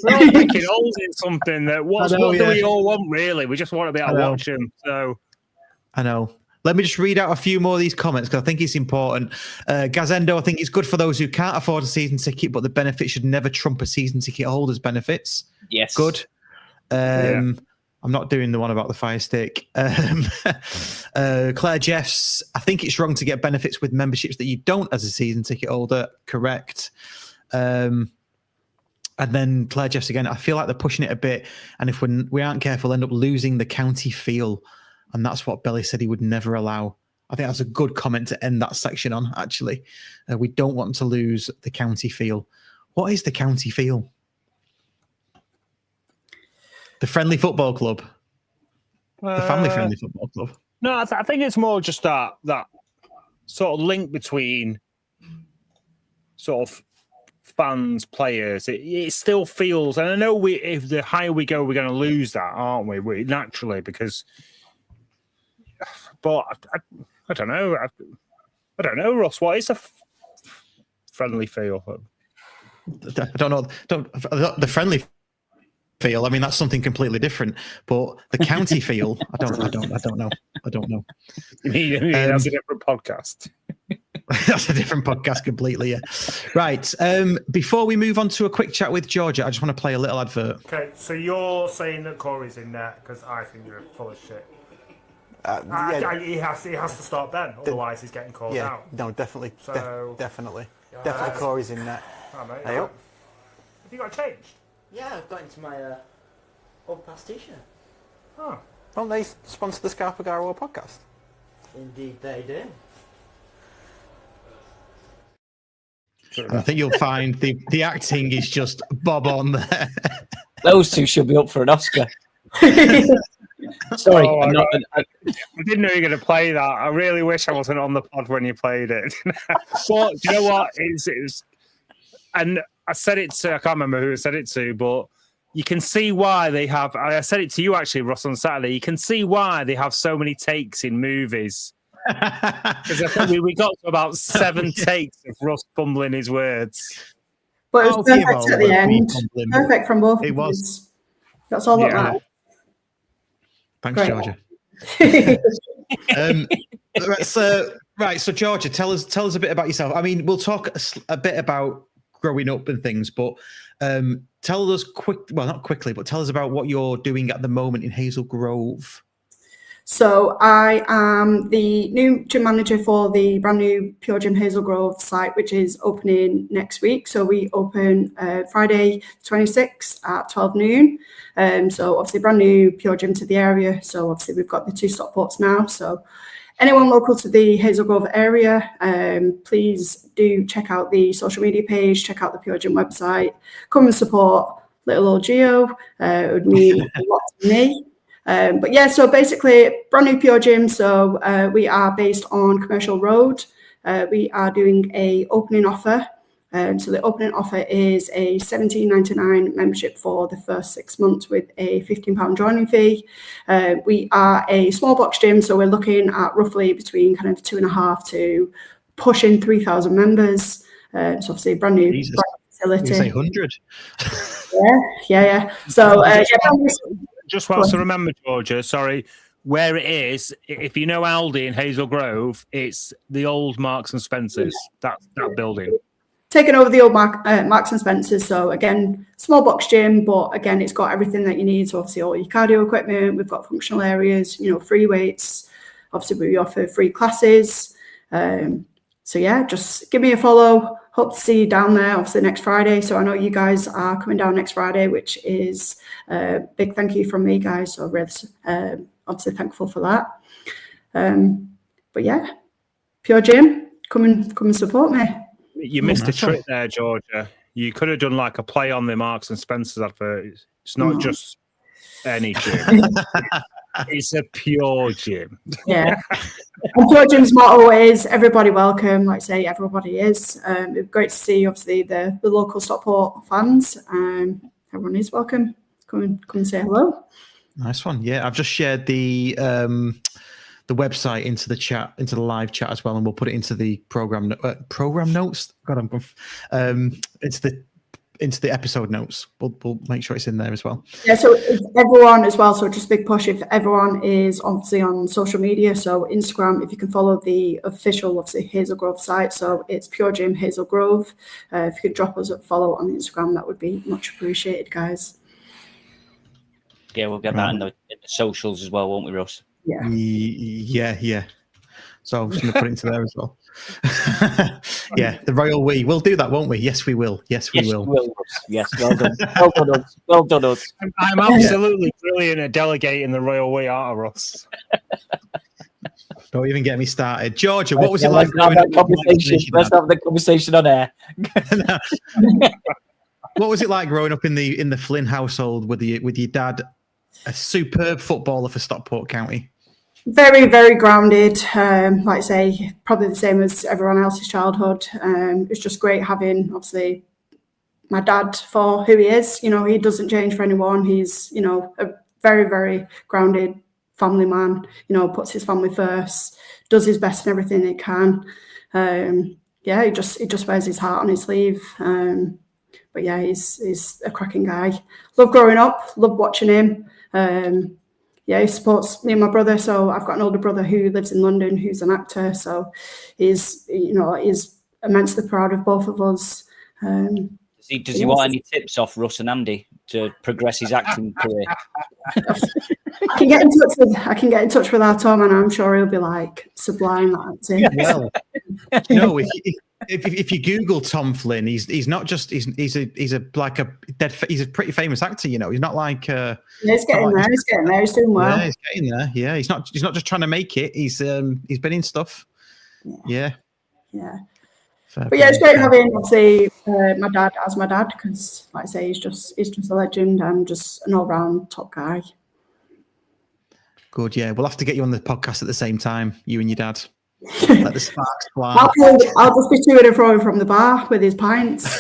We're all picking holes in something that what do we all want, really? We just want to be able to watch them. So I know. Let me just read out a few more of these comments because I think it's important. Gazendo, I think it's good for those who can't afford a season ticket, but the benefit should never trump a season ticket holder's benefits. Yes. Good. I'm not doing the one about the Fire Stick. Claire Jeffs, I think it's wrong to get benefits with memberships that you don't as a season ticket holder. Correct. And then Claire Jeffs again, I feel like they're pushing it a bit. And if we aren't careful, we'll end up losing the county feel. And that's what Belly said he would never allow. I think that's a good comment to end that section on, actually. We don't want to lose the county feel. What is the county feel? The friendly football club? The family-friendly football club? No, I think it's more just that sort of link between sort of fans, players. It still feels, and I know if the higher we go, we're going to lose that, aren't we? Naturally, because... But I don't know. I don't know, Russ. What is a friendly feel? I don't know. The friendly feel. I mean, that's something completely different. But the county feel, I don't know. You mean that's a different podcast? That's a different podcast completely. Yeah. Right. Before we move on to a quick chat with Georgia, I just want to play a little advert. Okay. So you're saying that Corey's in there because I think you're full of shit. He has to start then, otherwise he's getting called out. No, definitely. So, definitely Corey's in there. Oh, mate, Hey, have you got changed? Yeah, I've got into my overpass t-shirt. Oh. Don't they sponsor the Scarf Bergara Wore podcast? Indeed they do. And I think you'll find the acting is just bob on there. Those two should be up for an Oscar. Sorry, I didn't know you were going to play that. I really wish I wasn't on the pod when you played it. But do you know what? And I said it to, I can't remember who I said it to, but you can see why they have, I said it to you actually, Russ, on Saturday. You can see why they have so many takes in movies. Because I think we got to about 7 takes of Russ fumbling his words. But it was perfect at the end. Perfect from both. It was. That's all that matters. Thanks, Great. Georgia. Right, so Georgia, tell us a bit about yourself. I mean, we'll talk a bit about growing up and things, but tell us not quickly, but tell us about what you're doing at the moment in Hazel Grove. So I am the new gym manager for the brand new Pure Gym Hazel Grove site, which is opening next week. So we open Friday 26th at 12 noon. So obviously brand new Pure Gym to the area. So obviously we've got the 2 Stockports now. So anyone local to the Hazel Grove area, please do check out the social media page, check out the Pure Gym website, come and support little old Geo. It would mean a lot to me. But yeah, so basically brand new Pure Gym. So we are based on Commercial Road. We are doing a opening offer. So the opening offer is a $17.99 membership for the first 6 months with a £15 joining fee. We are a small box gym, so we're looking at roughly between kind of 2.5 to pushing 3,000 members. So obviously brand new facility. You say 100. Yeah. So just whilst to remember, Georgia, sorry, where it is, if you know Aldi in Hazel Grove, it's the old Marks and Spencer's, that building. taken over the old Marks and Spencer's. So again, small box gym, but again, it's got everything that you need. So obviously all your cardio equipment, we've got functional areas, free weights. Obviously we offer free classes. So yeah, just give me a follow. Hope to see you down there, obviously next Friday. So I know you guys are coming down next Friday, which is a big thank you from me, guys. So really, obviously thankful for that. But yeah, Pure Gym, come and support me. You missed a trick there, Georgia. You could have done like a play on the Marks and Spencer's advert. It's not just any gym. It's a Pure Gym. Yeah. And Pure Gym's motto is everybody welcome. Like I say, everybody is. It's great to see, obviously, the local Stockport fans. Everyone is welcome. Come and say hello. Nice one. Yeah, I've just shared the website into the chat, into the live chat as well, and we'll put it into the program notes. God, into the episode notes. We'll make sure it's in there as well. Yeah, so if everyone as well, so just big push if everyone is obviously on social media. So Instagram, if you can follow the official, obviously, Hazel Grove site. So it's Pure Gym Hazel Grove. If you could drop us a follow on Instagram, that would be much appreciated, guys. Yeah, we'll get that in the socials as well, won't we, Russ? Yeah. Yeah. So I'm just going to put it into there as well. Yeah, the Royal We. We'll do that, won't we? Yes, we will. Yes, we will. Yes, well done. Well done, us. I'm absolutely brilliant at delegating the Royal We, aren't I, Russ? Don't even get me started. Georgia, what was it like? Let's have the conversation on air. What was it like growing up in the Flynn household with your dad, a superb footballer for Stockport County? Very, very grounded. Like I say, probably the same as everyone else's childhood. It's just great having, obviously, my dad for who he is. He doesn't change for anyone. He's, a very, very grounded family man. Puts his family first, does his best in everything he can. He just wears his heart on his sleeve. But yeah, he's a cracking guy. Love growing up. Love watching him. He supports me and my brother. So I've got an older brother who lives in London, who's an actor. So he's immensely proud of both of us. Does he want any tips off Russ and Andy to progress his acting career? I can get in touch with our Tom, and I'm sure he'll be like sublime at acting. Well, if you Google Tom Flynn, he's not just he's a pretty famous actor. He's not like he's getting there. He's doing well. Yeah, he's getting there. Yeah, he's not just trying to make it. He's been in stuff. Yeah. But yeah, it's great having obviously my dad as my dad, because like I say, he's just a legend and just an all round top guy. Good. Yeah, we'll have to get you on the podcast at the same time, you and your dad. Let the sparks fly. I'll just be to and fro from the bar with his pints.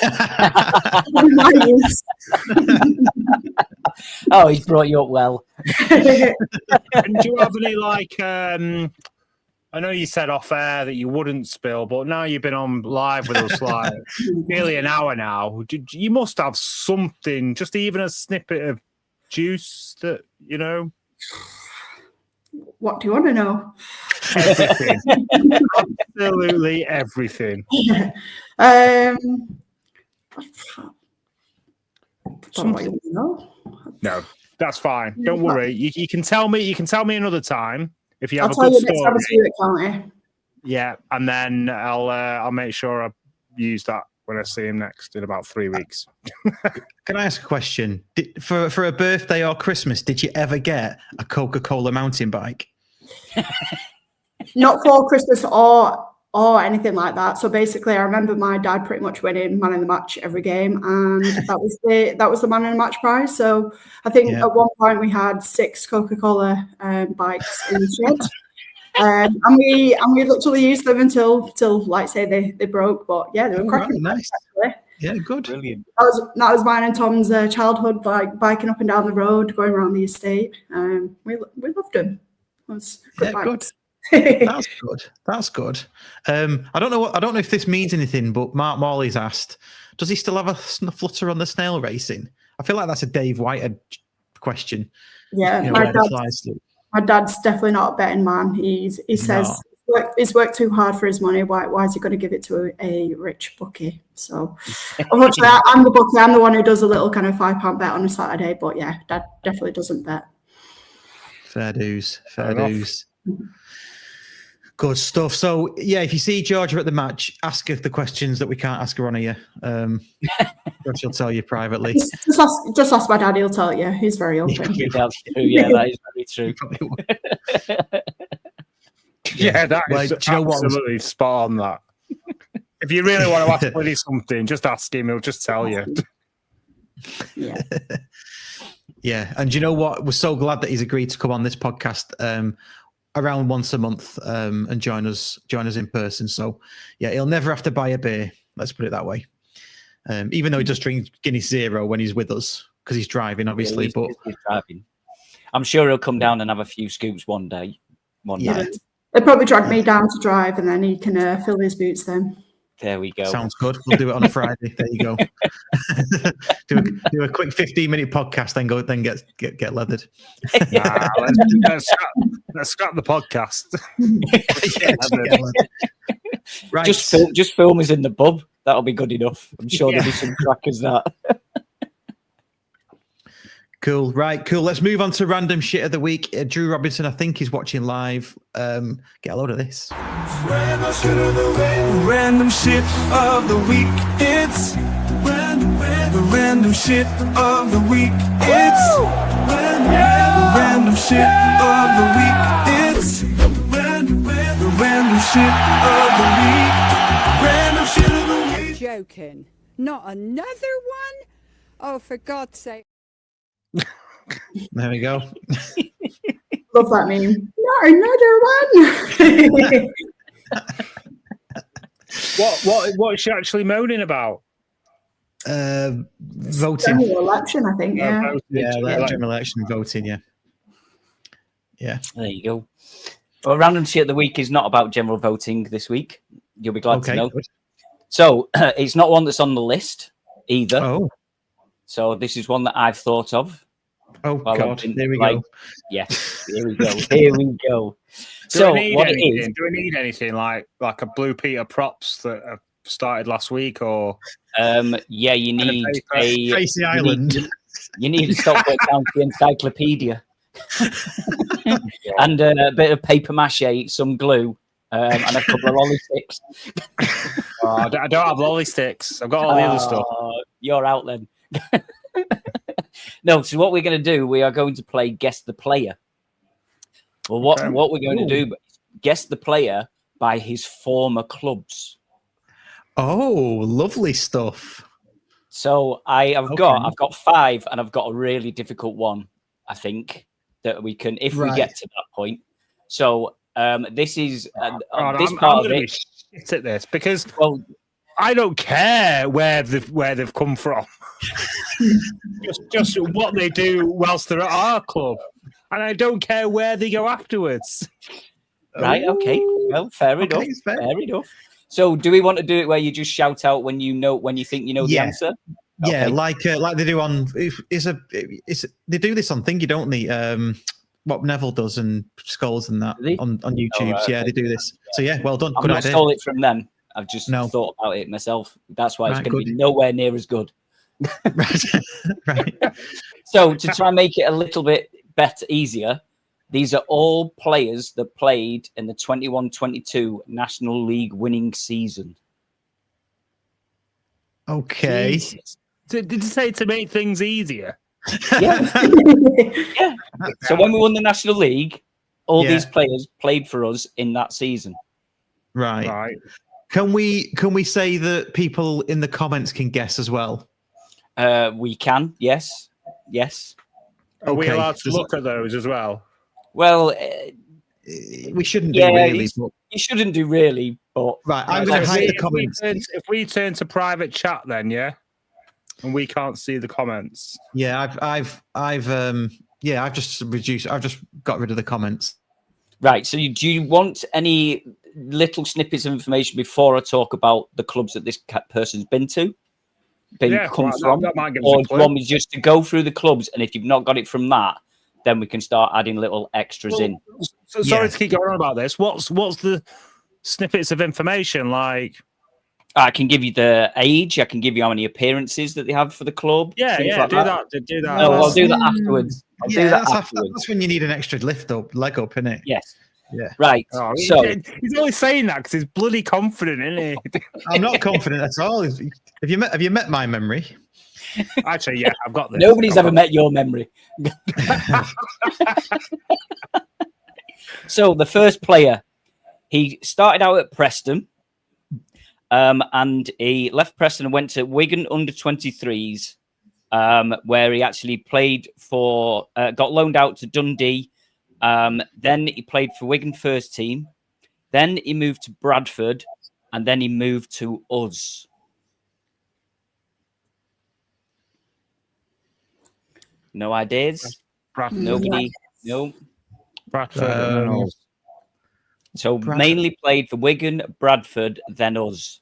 Oh, he's brought you up well. And do you have any I know you said off air that you wouldn't spill, but now you've been on live with us like nearly an hour now. You must have something, just even a snippet of juice that What do you want to know? Everything. Absolutely everything. No, that's fine. Don't worry. You can tell me. You can tell me another time if you have a good story. Yeah, and then I'll make sure I use that when I see him next in about 3 weeks. Can I ask a question? For a birthday or Christmas, did you ever get a Coca-Cola mountain bike? Not for Christmas or anything like that. So basically, I remember my dad pretty much winning man in the match every game, and that was the man in the match prize. So I think at one point we had 6 Coca-Cola bikes in the shed. And we literally used them until like say they broke, but yeah, they were cracking. Nice. Actually. Yeah, good. Brilliant. That was mine and Tom's childhood, like biking up and down the road, going around the estate. We loved them. It was good bikes. Good. That's good. I don't know if this means anything, but Mark Morley's asked, does he still have a flutter on the snail racing? I feel like that's a Dave Whitehead question. Yeah, my dad's definitely not a betting man. He says he's worked too hard for his money. Why is he going to give it to a rich bookie? So, unfortunately, I'm the bookie. I'm the one who does a little kind of £5 bet on a Saturday. But yeah, Dad definitely doesn't bet. Fair dues. Fair dues. Good stuff. So, yeah, if you see Georgia at the match, ask her the questions that we can't ask her on here. She'll tell you privately. Just ask my dad. He'll tell you. He's very open. That's true. Yeah, that is very true. Yeah, that is absolutely spot on that. If you really want to ask Willie something, just ask him. He'll just tell you. Yeah. Yeah. And do you know what? We're so glad that he's agreed to come on this podcast around once a month and join us in person. So, yeah, he'll never have to buy a beer. Let's put it that way. Even though he does drink Guinness Zero when he's with us because he's driving, obviously. Yeah, he's driving. I'm sure he'll come down and have a few scoops one day. One night. They'll probably drag me down to drive, and then he can fill his boots then. There we go. Sounds good. We'll do it on a Friday. There you go. do a quick 15-minute podcast, then get leathered. Let's scrap the podcast. Right. Just film us in the pub. That'll be good enough. I'm sure there'll be some crackers that. Cool. Right. Cool. Let's move on to random shit of the week. Drew Robinson, I think, is watching live. Get a load of this. Random shit of the week. It's the random shit of the week. It's the random shit of the week. It's the random shit of the week. Random shit of the week. Joking. Not another one? Oh, for God's sake. There we go. Love that meme. Not another one. What's she actually moaning about? Voting. General election, I think. Yeah. General election voting. Yeah. There you go. Well, random shit of the week is not about general voting this week. You'll be glad to know. Good. So it's not one that's on the list either. Oh. So this is one that I've thought of. Oh, God. There we go. Yes, here we go. Here we go. So what it is? Do we need anything like a Blue Peter props that started last week, or? Yeah, you need a Tracy Island. You need a Stockport County encyclopedia, and a bit of paper mache, some glue, and a couple of lolly sticks. I don't have lolly sticks. I've got all the other stuff. You're out then. No, so what we're going to do, we are going to play Guess the Player. Well, what we're going to do, guess the player by his former clubs. Oh, lovely stuff. So I've got 5, and I've got a really difficult one, I think, that we can, if we get to that point. So this is this part of it. Shit at this because I don't care where they've come from. just what they do whilst they're at our club, and I don't care where they go afterwards. Right? Okay. Well, fair enough. Fair enough. So, do we want to do it where you just shout out when you think you know the answer? Yeah, like they do on. They do this on Thingy, don't they? What Neville does and Skulls and that on YouTube. Right, they do this. So yeah, well done. I've not stole it from them. I've just thought about it myself. That's why it's going to be nowhere near as good. Right. So to try and make it a little bit better, easier, these are all players that played in the 21-22 National League winning season. Okay. Jesus. Did you say to make things easier? Yeah. Yeah. So when we won the National League, all these players played for us in that season. Right. Can we say that people in the comments can guess as well? We can, yes. Are we allowed to look at those as well? Well, we shouldn't do really. You shouldn't do really, but right. I'm going to hide the comments. If we turn to private chat, then and we can't see the comments. Yeah, I've just reduced. I've just got rid of the comments. Right. So, do you want any little snippets of information before I talk about the clubs that this person's been to? That might give us a clue. Or do you want me just to go through the clubs, and if you've not got it from that, then we can start adding little extras in. So sorry to keep going on about this. What's the snippets of information like? I can give you the age. I can give you how many appearances that they have for the club. Yeah, things yeah, like do that. No, I'll do that afterwards. I'll do that afterwards. That's when you need an extra leg up, isn't it? Yes. Yeah. Right. Oh, so he's always saying that because he's bloody confident, isn't he? I'm not confident at all. Have you met my memory? Actually, yeah, I've got this. Nobody's ever met your memory. So the first player, he started out at Preston, and he left Preston and went to Wigan under 23s, where he actually played for, got loaned out to Dundee. Then he played for Wigan first team. Then he moved to Bradford, and then he moved to us. No ideas? Bradford. Nobody? No. Bradford. So mainly played for Wigan, Bradford, then us.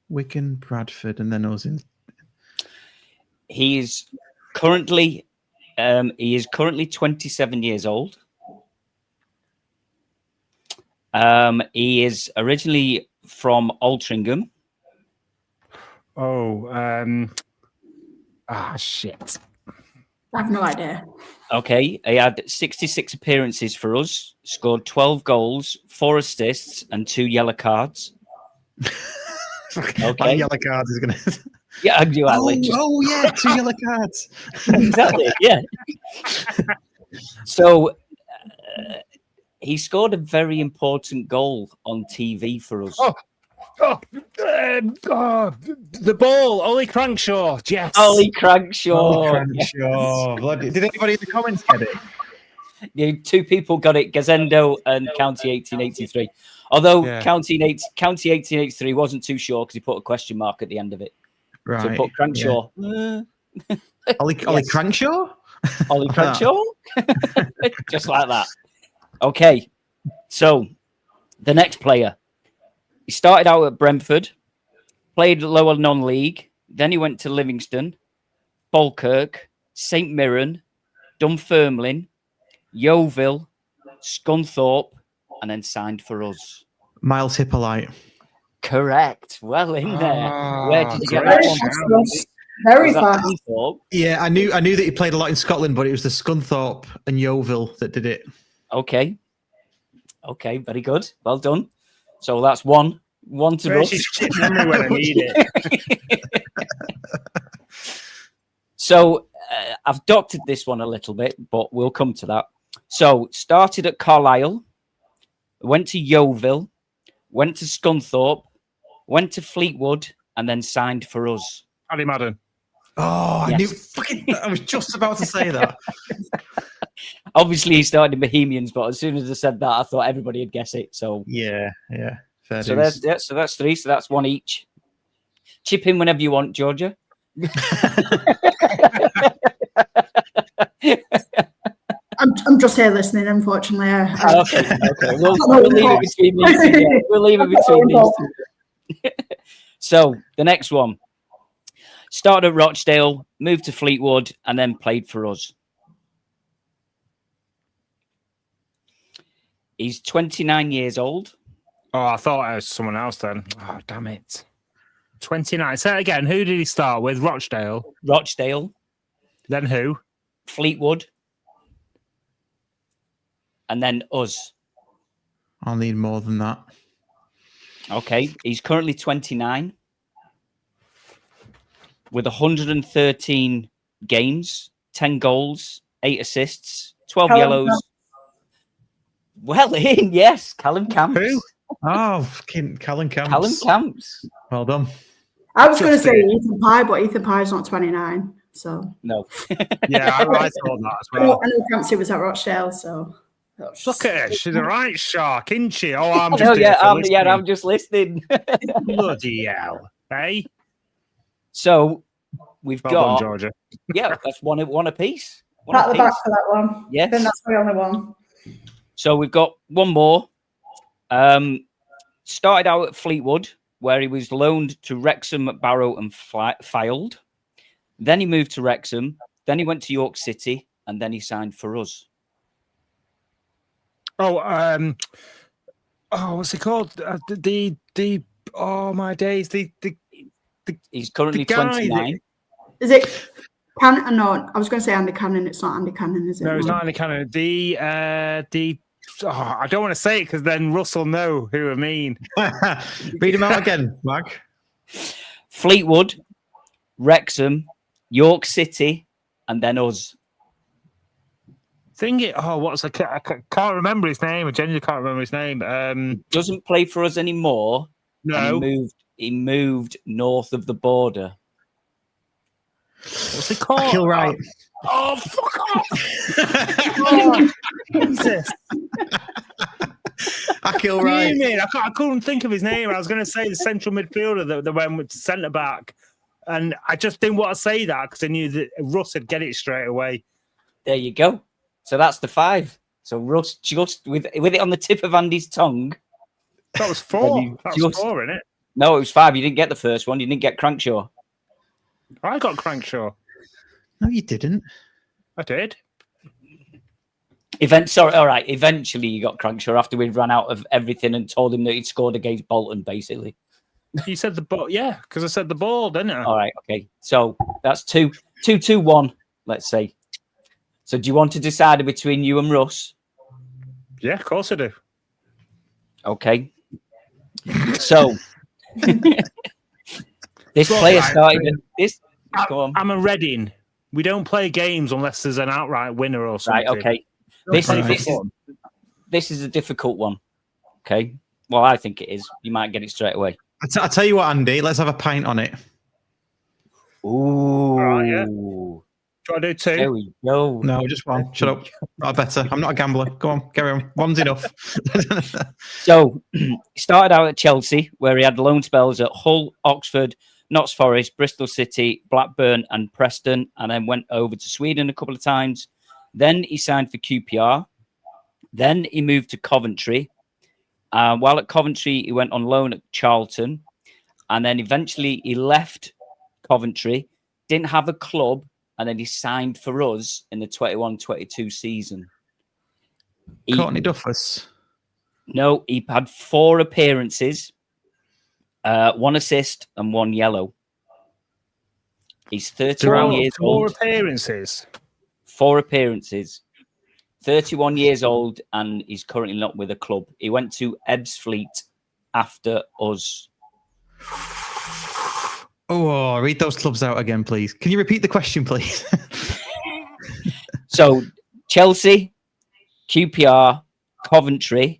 Wigan, Bradford, and then us. He is currently 27 years old. He is originally from Altrincham. Shit. I have no idea. Okay, he had 66 appearances for us, scored 12 goals, 4 assists, and 2 yellow cards. Okay, yellow cards is gonna. Yeah, I do. Yeah, 2 yellow cards. Exactly. Yeah. So he scored a very important goal on TV for us. The ball, Ollie Crankshaw. Yes. Ollie Crankshaw. Bloody. Did anybody in the comments get it? Yeah, 2 people got it, Gazendo and County 1883. Although County 1883 wasn't too sure because he put a question mark at the end of it. Right. So put Crankshaw. Ollie Crankshaw? Ollie Crankshaw? Just like that. Okay. So the next player. He started out at Brentford, played lower non-league. Then he went to Livingston, Falkirk, St Mirren, Dunfermline, Yeovil, Scunthorpe, and then signed for us. Miles Hippolyte. Correct. Well in there. Where did you get that one? Very fast. Yeah, I knew that he played a lot in Scotland, but it was the Scunthorpe and Yeovil that did it. Okay. Okay, very good. Well done. So that's one to Russ. Memory when I need it. So I've doctored this one a little bit, but we'll come to that. So started at Carlisle, went to Yeovil, went to Scunthorpe, went to Fleetwood, and then signed for us. Paddy Madden. Oh, Yes. I was just about to say that. Obviously, he started in Bohemians, but as soon as I said that, I thought everybody would guess it. So yeah. Fair so dues. that's 3. So that's 1 each. Chip in whenever you want, Georgia. I'm just here listening, unfortunately. Okay. We'll leave it between these two. Yeah. We'll leave it between these two. So the next one. Started at Rochdale, moved to Fleetwood, and then played for us. He's 29 years old. Oh, I thought it was someone else then. Oh, damn it. 29. Say it again. Who did he start with? Rochdale. Then who? Fleetwood. And then us. I'll need more than that. Okay. He's currently 29 with 113 games, 10 goals, 8 assists, 12 yellows. Well in, yes. Callum Camps. Who? Oh, fucking Callum Camps. Callum Camps. Well done. I was going to say Ethan Pye, but Ethan Pye's not 29, so. No. Yeah, I thought that as well. I know Campsy was at Rochdale, so. Look at her. She's a right shark, isn't she? Oh, I'm just listening. Bloody hell. Hey? So we've Well got done, Georgia. Yeah, that's one apiece. Pat the back for that one. Yes. Then that's my only one. So we've got one more. Started out at Fleetwood, where he was loaned to Wrexham, Barrow, and Fylde. Then he moved to Wrexham. Then he went to York City. and then he signed for us. Oh, what's it called? Oh my days, He's currently the guy 29. Is it Cannon? No, I was going to say Andy Cannon. It's not Andy Cannon, is it? No, it's not Andy Cannon. I don't want to say it because then Russ will know who I mean. Read him out again, Mag. Fleetwood, Wrexham, York City, and then us. I can't remember his name. I genuinely can't remember his name. Doesn't play for us anymore. No. And he moved north of the border. What's it called? I feel right. Oh, fuck off! Oh, Jesus. I feel right. I couldn't think of his name. I was going to say the central midfielder that went with centre back, and I just didn't want to say that because I knew that Russ would get it straight away. There you go. So that's the 5. So Russ just with it on the tip of Andy's tongue. That was 4. That was 4, isn't it? No, it was 5. You didn't get the first one. You didn't get Crankshaw. I got Crankshaw. No, you didn't. I did. All right. Eventually, you got Crankshaw after we ran out of everything and told him that he'd scored against Bolton, basically. You said the ball, yeah, because I said the ball, didn't I? All right, okay. So that's 2-2-1, let's say. So do you want to decide between you and Russ? Yeah, of course I do. Okay. So this player started this. Go on. I'm a Reading. We don't play games unless there's an outright winner or something. Right, okay. This is a difficult one. Okay. Well, I think it is. You might get it straight away. I'll tell you what, Andy. Let's have a pint on it. Ooh. Right, yeah. Do I do 2? There we go. No, just 1. Shut up. I better. I'm not a gambler. Go on, carry on. 1's enough. So he started out at Chelsea, where he had loan spells at Hull, Oxford, Notts Forest, Bristol City, Blackburn, and Preston, and then went over to Sweden a couple of times. Then he signed for QPR. Then he moved to Coventry. While at Coventry, he went on loan at Charlton, and then eventually he left Coventry, didn't have a club, and then he signed for us in the 21-22 season. Courtney Duffus. No, he had 4 appearances, 1 assist and 1 yellow. He's 31 years old. 4 appearances? 4 appearances. 31 years old, and he's currently not with a club. He went to Ebbsfleet after us. Oh, read those clubs out again, please. Can you repeat the question, please? So, Chelsea, QPR, Coventry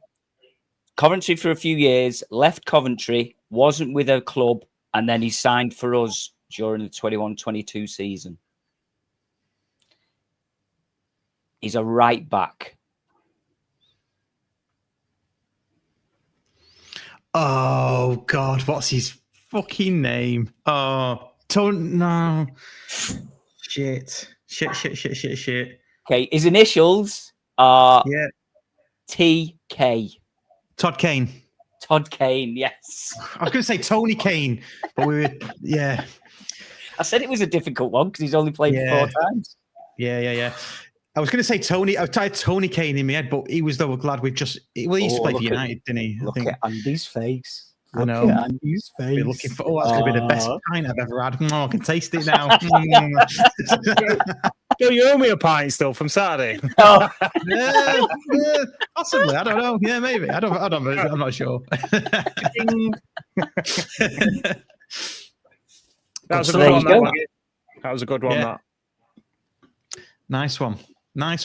for a few years, left Coventry, wasn't with a club, and then he signed for us during the 21-22 season. He's a right back. Oh, God, what's his fucking name? Oh, don't know. Shit. Okay, his initials are TK. Todd Kane. Todd Kane, yes. I was going to say Tony Kane, but we were, yeah. I said it was a difficult one because he's only played 4 times. Yeah. I was going to say Tony. I tried Tony Kane in my head, but he was the lad we've just. Well, he used to play for United, didn't he? Look at Andy's face. I know. Look at Andy's face. We're looking for. Oh, that's going to be the best pint I've ever had. Oh, I can taste it now. Do you owe me a pint still from Saturday? Oh. Possibly. I don't know. Yeah, maybe. I don't. I'm not sure. That was a good one. That was a good one. Yeah. That. Nice one. Right,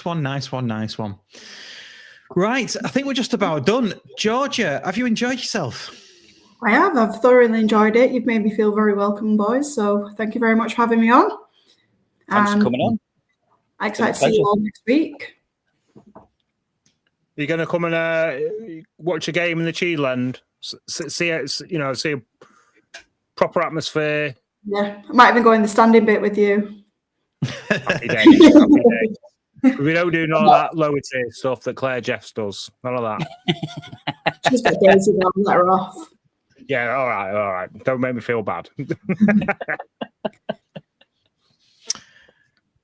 I think we're just about done. Georgia, have you enjoyed yourself? I have. I've thoroughly enjoyed it. You've made me feel very welcome, boys. So thank you very much for having me on. Thanks for coming on. I'm excited to see you all next week. You're going to come and watch a game in the Cheadland, see a proper atmosphere. Yeah, I might even go in the standing bit with you. Happy days. We don't do none of that lower tier stuff that Claire Jeffs does. None of that. Just get Daisy down and let her off. Yeah, all right. Don't make me feel bad.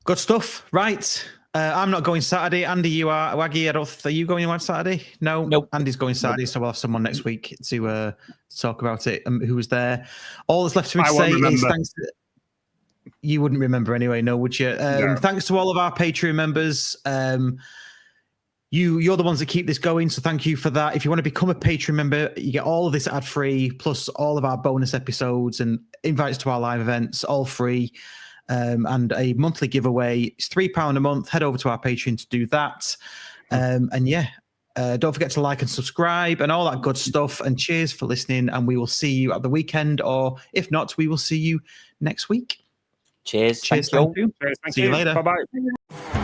Good stuff. Right. I'm not going Saturday. Andy, you are. Waggie, are you going on Saturday? No. Nope. Andy's going Saturday, so we'll have someone next week to talk about it. Who was there? All that's left for me to say is thanks. You wouldn't remember anyway, no, would you? No. Thanks to all of our Patreon members. You're the ones that keep this going, so thank you for that. If you want to become a Patreon member, you get all of this ad-free, plus all of our bonus episodes and invites to our live events, all free. And a monthly giveaway. It's £3 a month. Head over to our Patreon to do that. And don't forget to like and subscribe and all that good stuff. And cheers for listening. And we will see you at the weekend, or if not, we will see you next week. Cheers. Cheers. Thank you. See you later. Bye-bye.